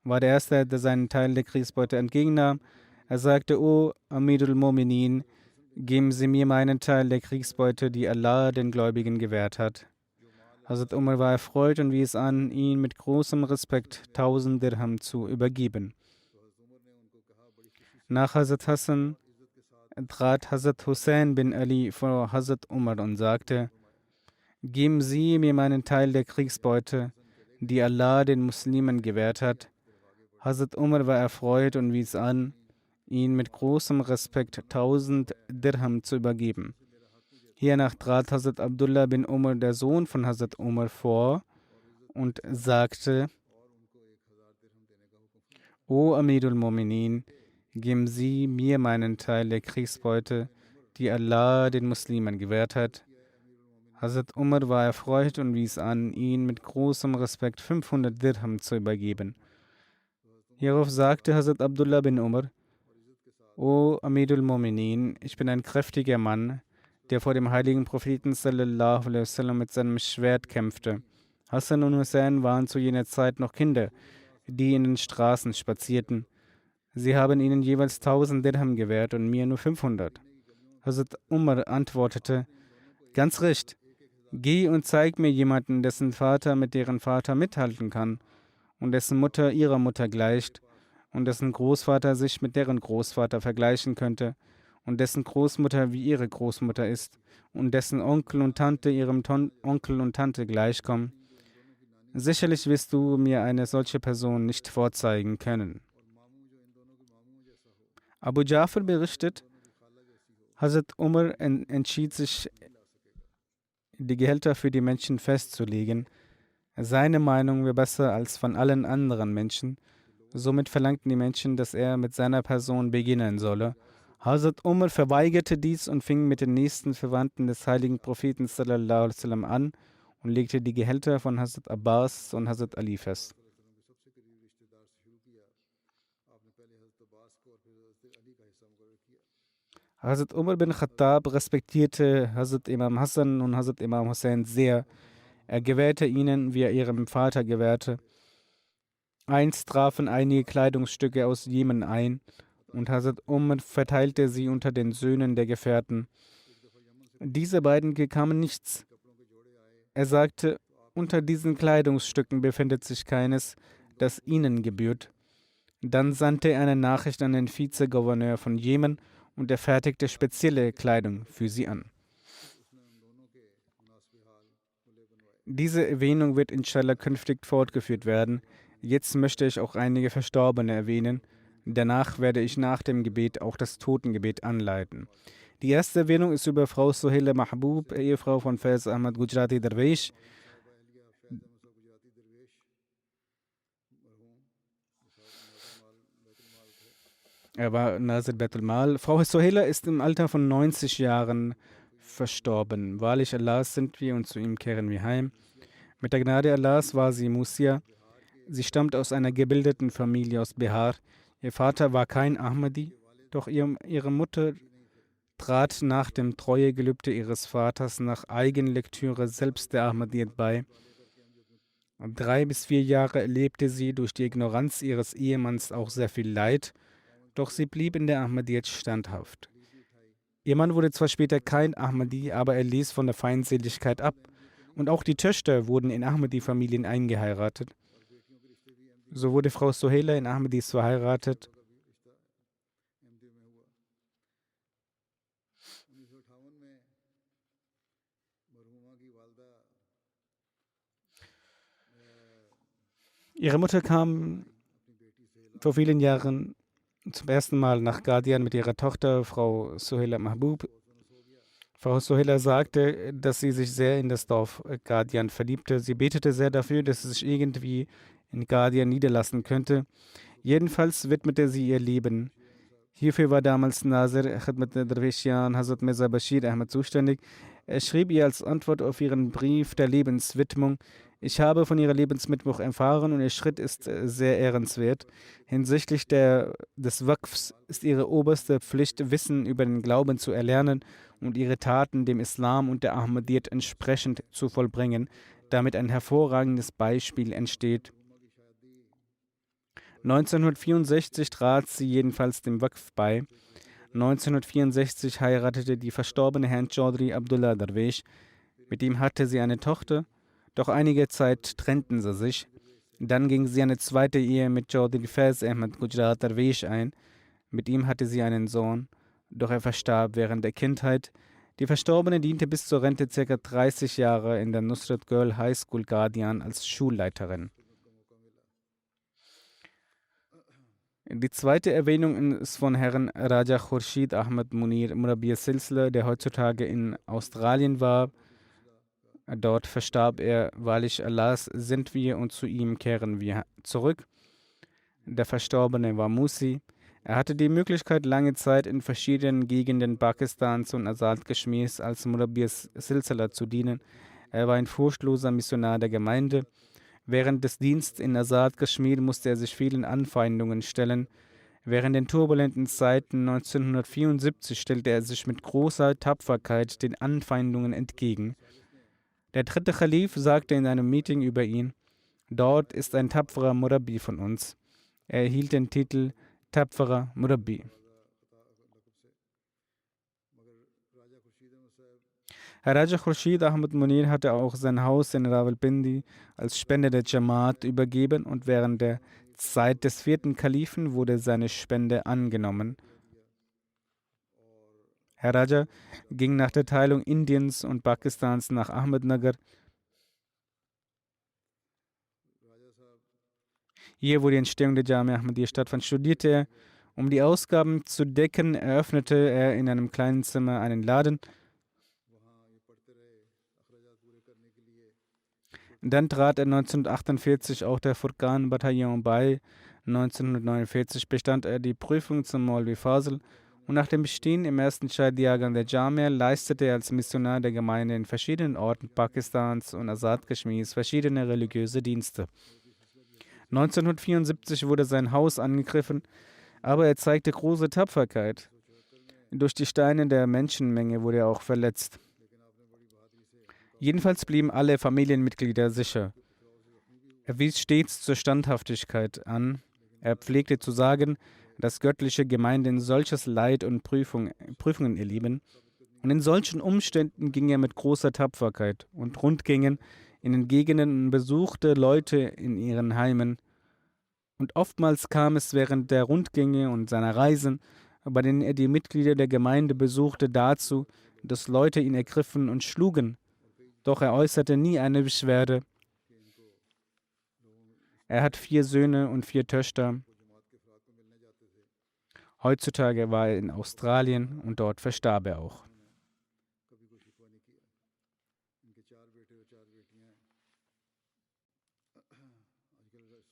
war der Erste, der seinen Teil der Kriegsbeute entgegennahm. Er sagte: O Amirul Mominin, geben Sie mir meinen Teil der Kriegsbeute, die Allah den Gläubigen gewährt hat. Hazrat Umar war erfreut und wies an, ihn mit großem Respekt 1000 Dirham zu übergeben. Nach Hazrat Hassan trat Hazrat Hussein bin Ali vor Hazrat Umar und sagte: Geben Sie mir meinen Teil der Kriegsbeute, die Allah den Muslimen gewährt hat. Hazrat Umar war erfreut und wies an, ihn mit großem Respekt 1000 Dirham zu übergeben. Hiernach trat Hazrat Abdullah bin Umar, der Sohn von Hazrat Umar, vor und sagte: O Amirul Mominin, geben Sie mir meinen Teil der Kriegsbeute, die Allah den Muslimen gewährt hat. Hazrat Umar war erfreut und wies an, ihn mit großem Respekt 500 Dirham zu übergeben. Hierauf sagte Hazrat Abdullah bin Umar: O Amirul Mominin, ich bin ein kräftiger Mann, der vor dem heiligen Propheten sallallahu alaihi wasallam mit seinem Schwert kämpfte. Hassan und Hussein waren zu jener Zeit noch Kinder, die in den Straßen spazierten. Sie haben ihnen jeweils 1000 Dirham gewährt und mir nur 500. Hazrat Umar antwortete: Ganz recht, geh und zeig mir jemanden, dessen Vater mit deren Vater mithalten kann und dessen Mutter ihrer Mutter gleicht und dessen Großvater sich mit deren Großvater vergleichen könnte und dessen Großmutter wie ihre Großmutter ist und dessen Onkel und Tante ihrem Onkel und Tante gleichkommen. Sicherlich wirst du mir eine solche Person nicht vorzeigen können. Abu Ja'far berichtet, Hazrat Umar entschied sich, die Gehälter für die Menschen festzulegen. Seine Meinung war besser als von allen anderen Menschen. Somit verlangten die Menschen, dass er mit seiner Person beginnen solle. Hazrat Umar verweigerte dies und fing mit den nächsten Verwandten des heiligen Propheten sallallahu alaihi wasallam an und legte die Gehälter von Hazrat Abbas und Hazrat Ali fest. Hazrat Umar bin Khattab respektierte Hazrat Imam Hassan und Hazrat Imam Hussein sehr. Er gewährte ihnen, wie er ihrem Vater gewährte. Einst trafen einige Kleidungsstücke aus Jemen ein und Hazrat Umar verteilte sie unter den Söhnen der Gefährten. Diese beiden bekamen nichts. Er sagte: Unter diesen Kleidungsstücken befindet sich keines, das ihnen gebührt. Dann sandte er eine Nachricht an den Vizegouverneur von Jemen und er fertigte spezielle Kleidung für sie an. Diese Erwähnung wird inshallah künftig fortgeführt werden. Jetzt möchte ich auch einige Verstorbene erwähnen. Danach werde ich nach dem Gebet auch das Totengebet anleiten. Die erste Erwähnung ist über Frau Sohaila Mahbub, Ehefrau von Faiz Ahmad Gujarati Darwish. Er war Nazir Baitul Mal. Frau Sohaila ist im Alter von 90 Jahren verstorben. Wahrlich Allahs sind wir und zu ihm kehren wir heim. Mit der Gnade Allahs war sie Musia. Sie stammt aus einer gebildeten Familie aus Bihar. Ihr Vater war kein Ahmadi, doch ihre Mutter trat nach dem Treuegelübde ihres Vaters nach Eigenlektüre selbst der Ahmadiyyat bei. 3 bis 4 Jahre erlebte sie durch die Ignoranz ihres Ehemanns auch sehr viel Leid. Doch sie blieb in der Ahmadiyyat standhaft. Ihr Mann wurde zwar später kein Ahmadi, aber er ließ von der Feindseligkeit ab. Und auch die Töchter wurden in Ahmadi-Familien eingeheiratet. So wurde Frau Sohela in Ahmadis verheiratet. Ihre Mutter kam vor vielen Jahren zum ersten Mal nach Qadian mit ihrer Tochter, Frau Sohela Mahbub. Frau Sohela sagte, dass sie sich sehr in das Dorf Qadian verliebte. Sie betete sehr dafür, dass sie sich irgendwie in Qadian niederlassen könnte. Jedenfalls widmete sie ihr Leben. Hierfür war damals Nazir Khidmat Darwishian Hazrat Mirza Bashir Ahmad zuständig. Er schrieb ihr als Antwort auf ihren Brief der Lebenswidmung: Ich habe von ihrer Lebenswidmung erfahren und ihr Schritt ist sehr ehrenswert. Hinsichtlich des Waqfs ist ihre oberste Pflicht, Wissen über den Glauben zu erlernen und ihre Taten dem Islam und der Ahmadiyyat entsprechend zu vollbringen, damit ein hervorragendes Beispiel entsteht. 1964 trat sie jedenfalls dem Waqf bei. 1964 heiratete die verstorbene Herrn Chaudhry Abdullah Darwish. Mit ihm hatte sie eine Tochter, doch einige Zeit trennten sie sich. Dann ging sie eine zweite Ehe mit Chaudhry Faiz Ahmad Gujarat Darwish ein. Mit ihm hatte sie einen Sohn, doch er verstarb während der Kindheit. Die Verstorbene diente bis zur Rente ca. 30 Jahre in der Nusrat Girl High School Qadian als Schulleiterin. Die zweite Erwähnung ist von Herrn Raja Khurshid Ahmad Munir Murabbi Silsila, der heutzutage in Australien war. Dort verstarb er. Wahrlich Allahs sind wir und zu ihm kehren wir zurück. Der Verstorbene war Musi. Er hatte die Möglichkeit, lange Zeit in verschiedenen Gegenden Pakistans und Azad Kashmirs als Murabbi Silsila zu dienen. Er war ein furchtloser Missionar der Gemeinde. Während des Dienstes in Azad Kashmir musste er sich vielen Anfeindungen stellen. Während den turbulenten Zeiten 1974 stellte er sich mit großer Tapferkeit den Anfeindungen entgegen. Der dritte Khalif sagte in einem Meeting über ihn: Dort ist ein tapferer Murabbi von uns. Er erhielt den Titel tapferer Murabbi. Herr Raja Khurshid Ahmad Munir hatte auch sein Haus in Rawalpindi als Spende der Jamaat übergeben und während der Zeit des vierten Kalifen wurde seine Spende angenommen. Herr Raja ging nach der Teilung Indiens und Pakistans nach Ahmednagar. Hier, wo die Entstehung der Jamia Ahmadiyya stattfand, studierte er. Um die Ausgaben zu decken, eröffnete er in einem kleinen Zimmer einen Laden. Dann trat er 1948 auch der Furqan-Bataillon bei. 1949 bestand er die Prüfung zum Maulvi Fazl und nach dem Bestehen im ersten Shahid-Jahrgang der Jamia leistete er als Missionar der Gemeinde in verschiedenen Orten Pakistans und Azad Kashmirs verschiedene religiöse Dienste. 1974 wurde sein Haus angegriffen, aber er zeigte große Tapferkeit. Durch die Steine der Menschenmenge wurde er auch verletzt. Jedenfalls blieben alle Familienmitglieder sicher. Er wies stets zur Standhaftigkeit an. Er pflegte zu sagen, dass göttliche Gemeinden solches Leid und Prüfungen erleben. Und in solchen Umständen ging er mit großer Tapferkeit und Rundgängen in den Gegenden und besuchte Leute in ihren Heimen. Und oftmals kam es während der Rundgänge und seiner Reisen, bei denen er die Mitglieder der Gemeinde besuchte, dazu, dass Leute ihn ergriffen und schlugen. Doch er äußerte nie eine Beschwerde. Er hat 4 Söhne und 4 Töchter. Heutzutage war er in Australien und dort verstarb er auch.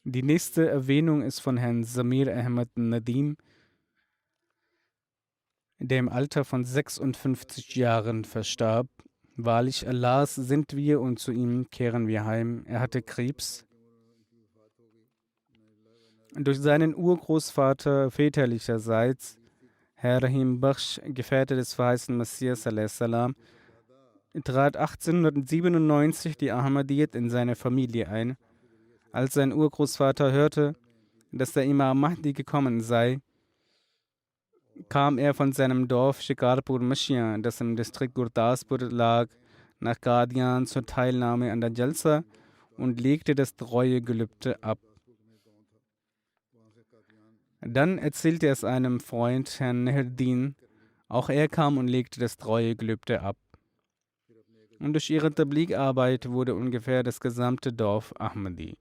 Die nächste Erwähnung ist von Herrn Samir Ahmad Nadim, der im Alter von 56 Jahren verstarb. Wahrlich Allahs sind wir und zu ihm kehren wir heim. Er hatte Krebs. Durch seinen Urgroßvater väterlicherseits, Herr Rahim Bakhsh, Gefährte des verheißenen Messias, salam, trat 1897 die Ahmadiyyat in seine Familie ein. Als sein Urgroßvater hörte, dass der Imam Mahdi gekommen sei, kam er von seinem Dorf Shikarpur Mashia, das im Distrikt Gurdaspur lag, nach Qadian zur Teilnahme an der Jalsa und legte das Treuegelübde ab. Dann erzählte er es einem Freund, Herrn Nehrdin. Auch er kam und legte das Treuegelübde ab. Und durch ihre Tabligh-Arbeit wurde ungefähr das gesamte Dorf Ahmadi.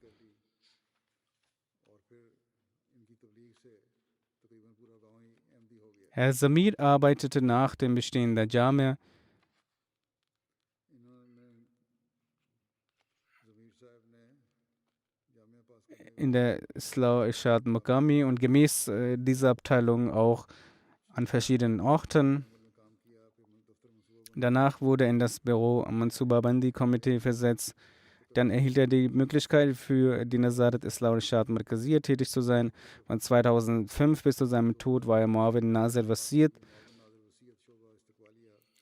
Herr Samir arbeitete nach dem Bestehen der Jamia in der Islah Ishad Maqami und gemäß dieser Abteilung auch an verschiedenen Orten. Danach wurde er in das Büro Mansuba Bandi Komitee versetzt. Dann erhielt er die Möglichkeit, für die Nazarat Islah Ishad Markaziyya tätig zu sein. Von 2005 bis zu seinem Tod war er Muawin Nazir Wasiyat.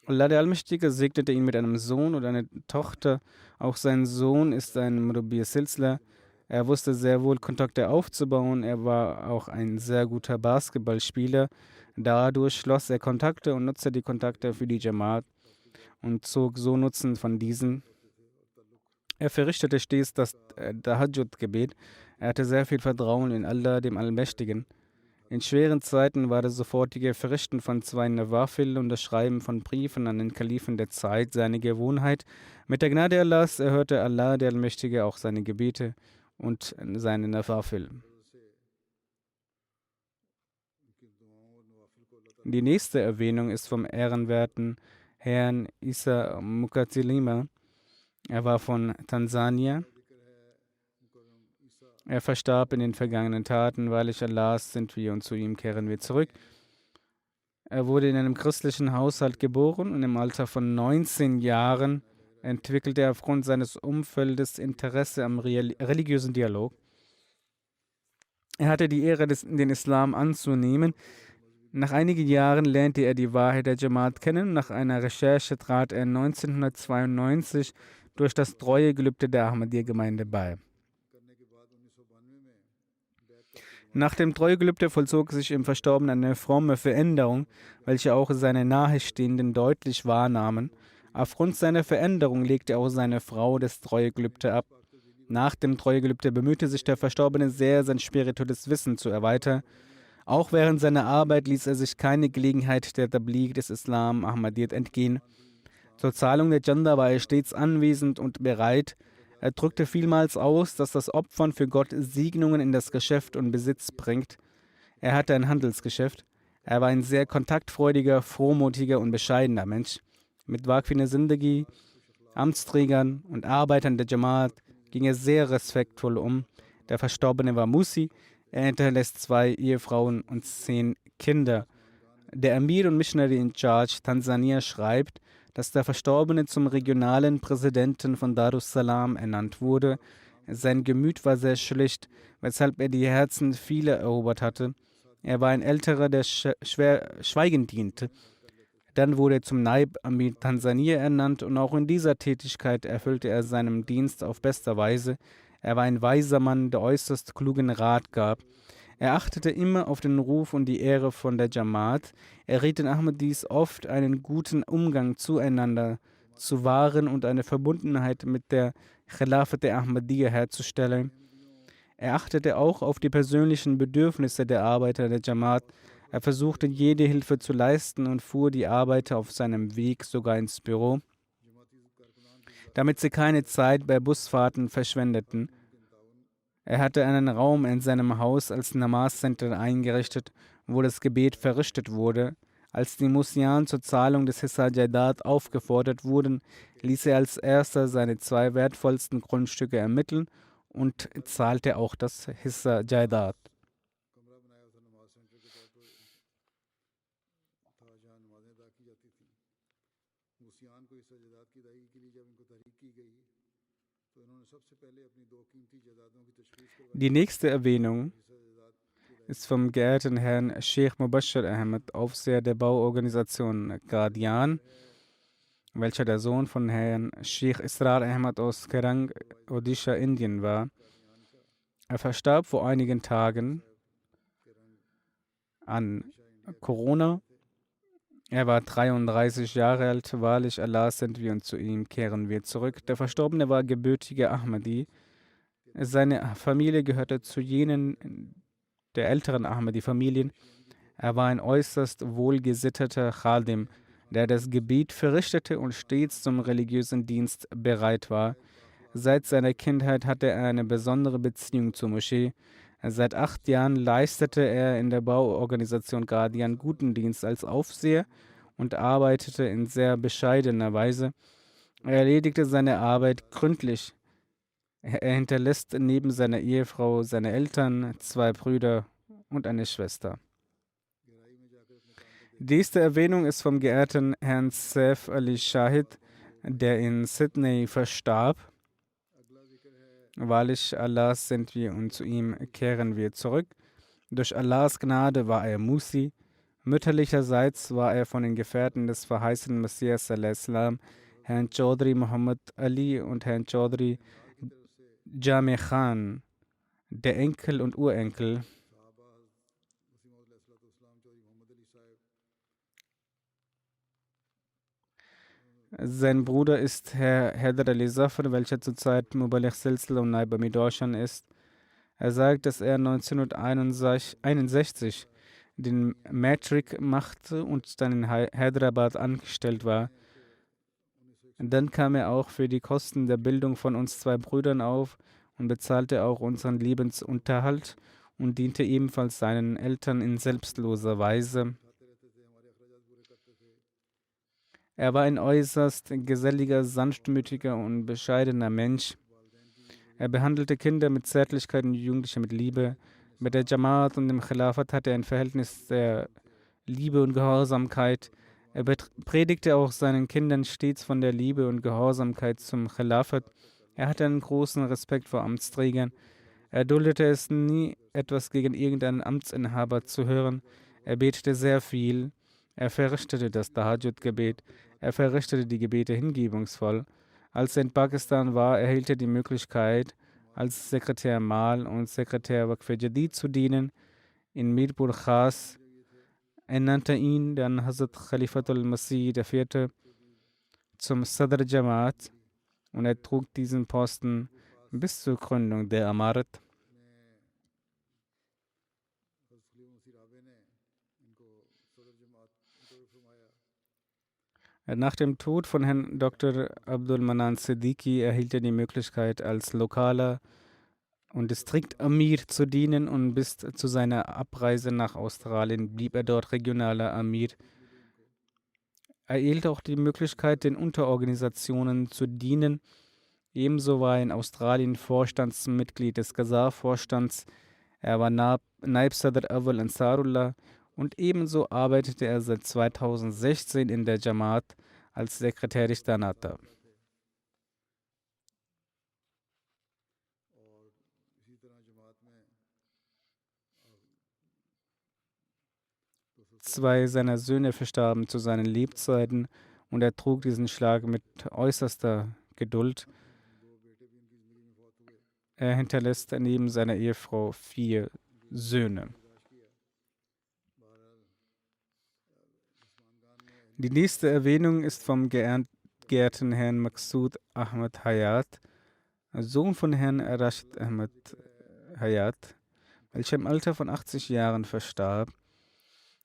Allah der Allmächtige segnete ihn mit einem Sohn und einer Tochter. Auch sein Sohn ist ein Murabbi Silsila. Er wusste sehr wohl, Kontakte aufzubauen. Er war auch ein sehr guter Basketballspieler. Dadurch schloss er Kontakte und nutzte die Kontakte für die Jamaat und zog so Nutzen von diesen. Er verrichtete stets das Tahajjud-Gebet. Er hatte sehr viel Vertrauen in Allah, dem Allmächtigen. In schweren Zeiten war das sofortige Verrichten von 2 Nawafil und das Schreiben von Briefen an den Kalifen der Zeit seine Gewohnheit. Mit der Gnade Allahs erhörte Allah, der Allmächtige, auch seine Gebete und seine Nawafil. Die nächste Erwähnung ist vom ehrenwerten Herrn Isa Mukatilima. Er war von Tansania. Er verstarb in den vergangenen Taten. Wahrlich Allahs sind wir und zu ihm kehren wir zurück. Er wurde in einem christlichen Haushalt geboren und im Alter von 19 Jahren entwickelte er aufgrund seines Umfeldes Interesse am religiösen Dialog. Er hatte die Ehre, den Islam anzunehmen. Nach einigen Jahren lernte er die Wahrheit der Jamaat kennen. Nach einer Recherche trat er 1992 durch das Treuegelübde der Ahmadiyya-Gemeinde bei. Nach dem Treuegelübde vollzog sich im Verstorbenen eine fromme Veränderung, welche auch seine Nahestehenden deutlich wahrnahmen. Aufgrund seiner Veränderung legte auch seine Frau das Treuegelübde ab. Nach dem Treuegelübde bemühte sich der Verstorbene sehr, sein spirituelles Wissen zu erweitern. Auch während seiner Arbeit ließ er sich keine Gelegenheit der Tabligh des Islam Ahmadiyyat entgehen. Zur Zahlung der Chanda war er stets anwesend und bereit. Er drückte vielmals aus, dass das Opfern für Gott Segnungen in das Geschäft und Besitz bringt. Er hatte ein Handelsgeschäft. Er war ein sehr kontaktfreudiger, frohmutiger und bescheidener Mensch. Mit Waqfine Zindagi, Amtsträgern und Arbeitern der Jamaat ging er sehr respektvoll um. Der Verstorbene war Musi. Er hinterlässt 2 Ehefrauen und 10 Kinder. Der Amir und Missionary in Charge Tansania schreibt, dass der Verstorbene zum regionalen Präsidenten von Darussalam ernannt wurde. Sein Gemüt war sehr schlicht, weshalb er die Herzen vieler erobert hatte. Er war ein Älterer, der schweigend diente. Dann wurde er zum Naib Amir Tansania ernannt und auch in dieser Tätigkeit erfüllte er seinen Dienst auf beste Weise. Er war ein weiser Mann, der äußerst klugen Rat gab. Er achtete immer auf den Ruf und die Ehre von der Jamaat. Er riet den Ahmadis oft, einen guten Umgang zueinander zu wahren und eine Verbundenheit mit der Khilafat der Ahmadiyya herzustellen. Er achtete auch auf die persönlichen Bedürfnisse der Arbeiter der Jamaat. Er versuchte, jede Hilfe zu leisten und fuhr die Arbeiter auf seinem Weg sogar ins Büro, damit sie keine Zeit bei Busfahrten verschwendeten. Er hatte einen Raum in seinem Haus als Namaz-Center eingerichtet, wo das Gebet verrichtet wurde. Als die Musian zur Zahlung des Hissa Jaidat aufgefordert wurden, ließ er als erster seine 2 wertvollsten Grundstücke ermitteln und zahlte auch das Hissa Jaidat. Die nächste Erwähnung ist vom geehrten Herrn Sheikh Mubashir Ahmed, Aufseher der Bauorganisation Qadian, welcher der Sohn von Herrn Sheikh Israr Ahmed aus Kerang, Odisha, Indien war. Er verstarb vor einigen Tagen an Corona. Er war 33 Jahre alt. Wahrlich, Allah sind wir und zu ihm kehren wir zurück. Der Verstorbene war gebürtiger Ahmadi. Seine Familie gehörte zu jenen der älteren Ahmadi-Familien. Er war ein äußerst wohlgesitteter Khadim, der das Gebet verrichtete und stets zum religiösen Dienst bereit war. Seit seiner Kindheit hatte er eine besondere Beziehung zur Moschee. Seit 8 Jahren leistete er in der Bauorganisation Guardian guten Dienst als Aufseher und arbeitete in sehr bescheidener Weise. Er erledigte seine Arbeit gründlich. Er hinterlässt neben seiner Ehefrau seine Eltern, 2 Brüder und eine Schwester. Die nächste Erwähnung ist vom geehrten Herrn Saif Ali Shahid, der in Sydney verstarb. Wahrlich, Allah sind wir und zu ihm kehren wir zurück. Durch Allahs Gnade war er Musi. Mütterlicherseits war er von den Gefährten des verheißenen Messias al-Islam, Herrn Chaudhry Muhammad Ali und Herrn Chaudhry Jame Khan, der Enkel und Urenkel. Sein Bruder ist Herr Haider Ali Zafar, welcher zurzeit Mubaligh Silsila und Naib Amir-Dawshan ist. Er sagt, dass er 1961 den Matric machte und dann in Hyderabad angestellt war. Dann kam er auch für die Kosten der Bildung von uns 2 Brüdern auf und bezahlte auch unseren Lebensunterhalt und diente ebenfalls seinen Eltern in selbstloser Weise. Er war ein äußerst geselliger, sanftmütiger und bescheidener Mensch. Er behandelte Kinder mit Zärtlichkeit und Jugendliche mit Liebe. Mit der Jamaat und dem Khilafat hatte er ein Verhältnis der Liebe und Gehorsamkeit. Er predigte auch seinen Kindern stets von der Liebe und Gehorsamkeit zum Khilafat. Er hatte einen großen Respekt vor Amtsträgern. Er duldete es nie, etwas gegen irgendeinen Amtsinhaber zu hören. Er betete sehr viel. Er verrichtete das Tahajjud-Gebet. Er verrichtete die Gebete hingebungsvoll. Als er in Pakistan war, erhielt er die Möglichkeit, als Sekretär Mal und Sekretär Waqf Jadid zu dienen. In Mirpur Khas ernannte ihn dann Hazrat Khalifatul Masih IV. Zum Sadr Jamaat und er trug diesen Posten bis zur Gründung der Amarat. Nach dem Tod von Herrn Dr. Abdul Manan Siddiqui erhielt er die Möglichkeit, als lokaler und Distrikt-Amir zu dienen und bis zu seiner Abreise nach Australien blieb er dort regionaler Amir. Er erhielt auch die Möglichkeit, den Unterorganisationen zu dienen. Ebenso war er in Australien Vorstandsmitglied des Qazar-Vorstands. Er war Naib Sadr Awal Ansarullah und ebenso arbeitete er seit 2016 in der Jamaat als Sekretär Danata. Zwei seiner Söhne verstarben zu seinen Lebzeiten und er trug diesen Schlag mit äußerster Geduld. Er hinterlässt neben seiner Ehefrau 4 Söhne. Die nächste Erwähnung ist vom geehrten Herrn Maqsood Ahmad Hayat, Sohn von Herrn Rashid Ahmad Hayat, welcher im Alter von 80 Jahren verstarb.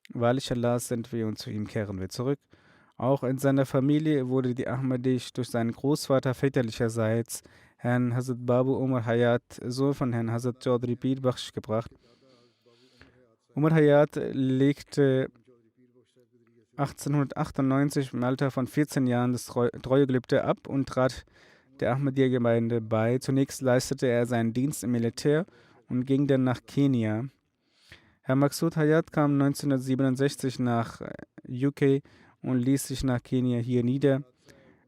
Wahrlich, Allah sind wir und zu ihm kehren wir zurück. Auch in seiner Familie wurde die Ahmadisch durch seinen Großvater väterlicherseits, Herrn Hazrat Babu Umar Hayat, Sohn von Herrn Hazrat Chaudhry Pir Bakhsh, gebracht. Umar Hayat legte 1898 im Alter von 14 Jahren das Treuegelübde ab und trat der Ahmadiyya-Gemeinde bei. Zunächst leistete er seinen Dienst im Militär und ging dann nach Kenia. Herr Maqsood Hayat kam 1967 nach UK und ließ sich nach Kenia hier nieder.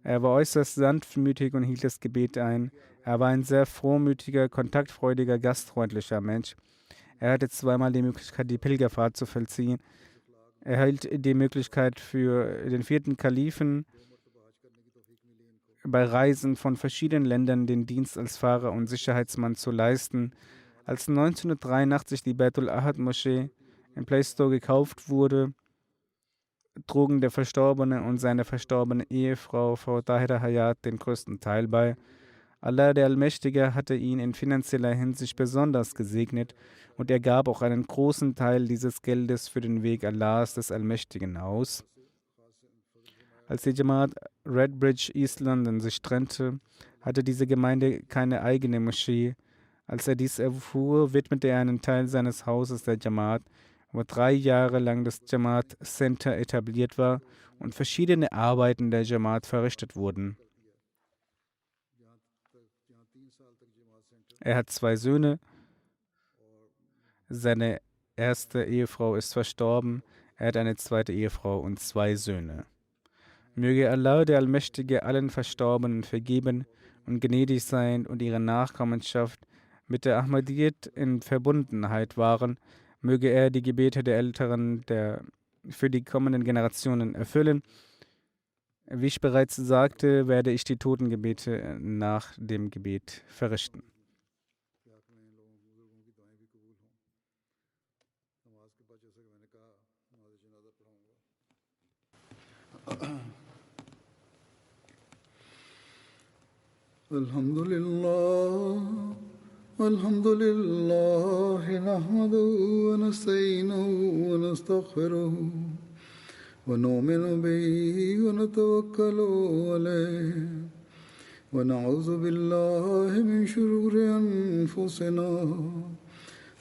Er war äußerst sanftmütig und hielt das Gebet ein. Er war ein sehr frohmütiger, kontaktfreudiger, gastfreundlicher Mensch. Er hatte zweimal die Möglichkeit, die Pilgerfahrt zu vollziehen. Er erhielt die Möglichkeit für den 4. Kalifen bei Reisen von verschiedenen Ländern den Dienst als Fahrer und Sicherheitsmann zu leisten. Als 1983 die Baitul Ahad Moschee im Play Store gekauft wurde, trugen der Verstorbene und seine verstorbene Ehefrau, Frau Tahira Hayat, den größten Teil bei. Allah, der Allmächtige, hatte ihn in finanzieller Hinsicht besonders gesegnet und er gab auch einen großen Teil dieses Geldes für den Weg Allahs des Allmächtigen aus. Als die Jamaat Redbridge East London sich trennte, hatte diese Gemeinde keine eigene Moschee. Als er dies erfuhr, widmete er einen Teil seines Hauses der Jamaat, wo 3 Jahre lang das Jamaat Center etabliert war und verschiedene Arbeiten der Jamaat verrichtet wurden. Er hat 2 Söhne. Seine erste Ehefrau ist verstorben. Er hat eine zweite Ehefrau und 2 Söhne. Möge Allah, der Allmächtige, allen Verstorbenen vergeben und gnädig sein und ihre Nachkommenschaft mit der Ahmadiyyat in Verbundenheit wahren. Möge er die Gebete der Älteren für die kommenden Generationen erfüllen. Wie ich bereits sagte, werde ich die Totengebete nach dem Gebet verrichten. الحمد لله نحمده ونستعينه ونستغفره ونؤمن به ونتوكل عليه ونعوذ بالله من شرور أنفسنا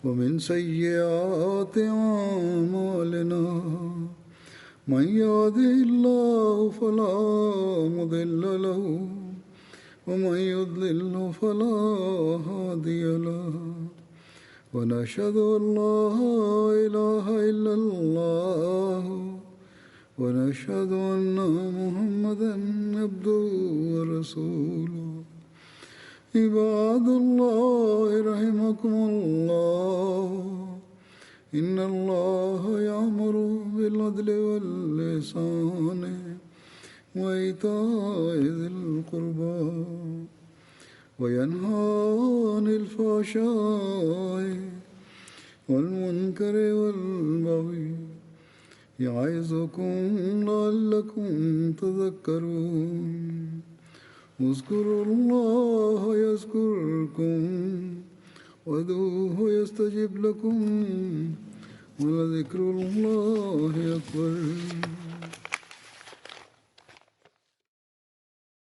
ومن سيئات أعمالنا من يهده الله فلا مضل له ومن يضلل فلا هادي له ونشهد أن لا إله إلا الله ونشهد أن محمدا عبده ورسوله عباد الله رحمكم الله إن الله يأمر بالعدل والإحسان وإيتاء ذي القربى وينهى عن الفحشاء والمنكر والبغي يعظكم لعلكم تذكرون اذكروا الله يذكركم وادعوه يستجب لكم ولذكر الله أكبر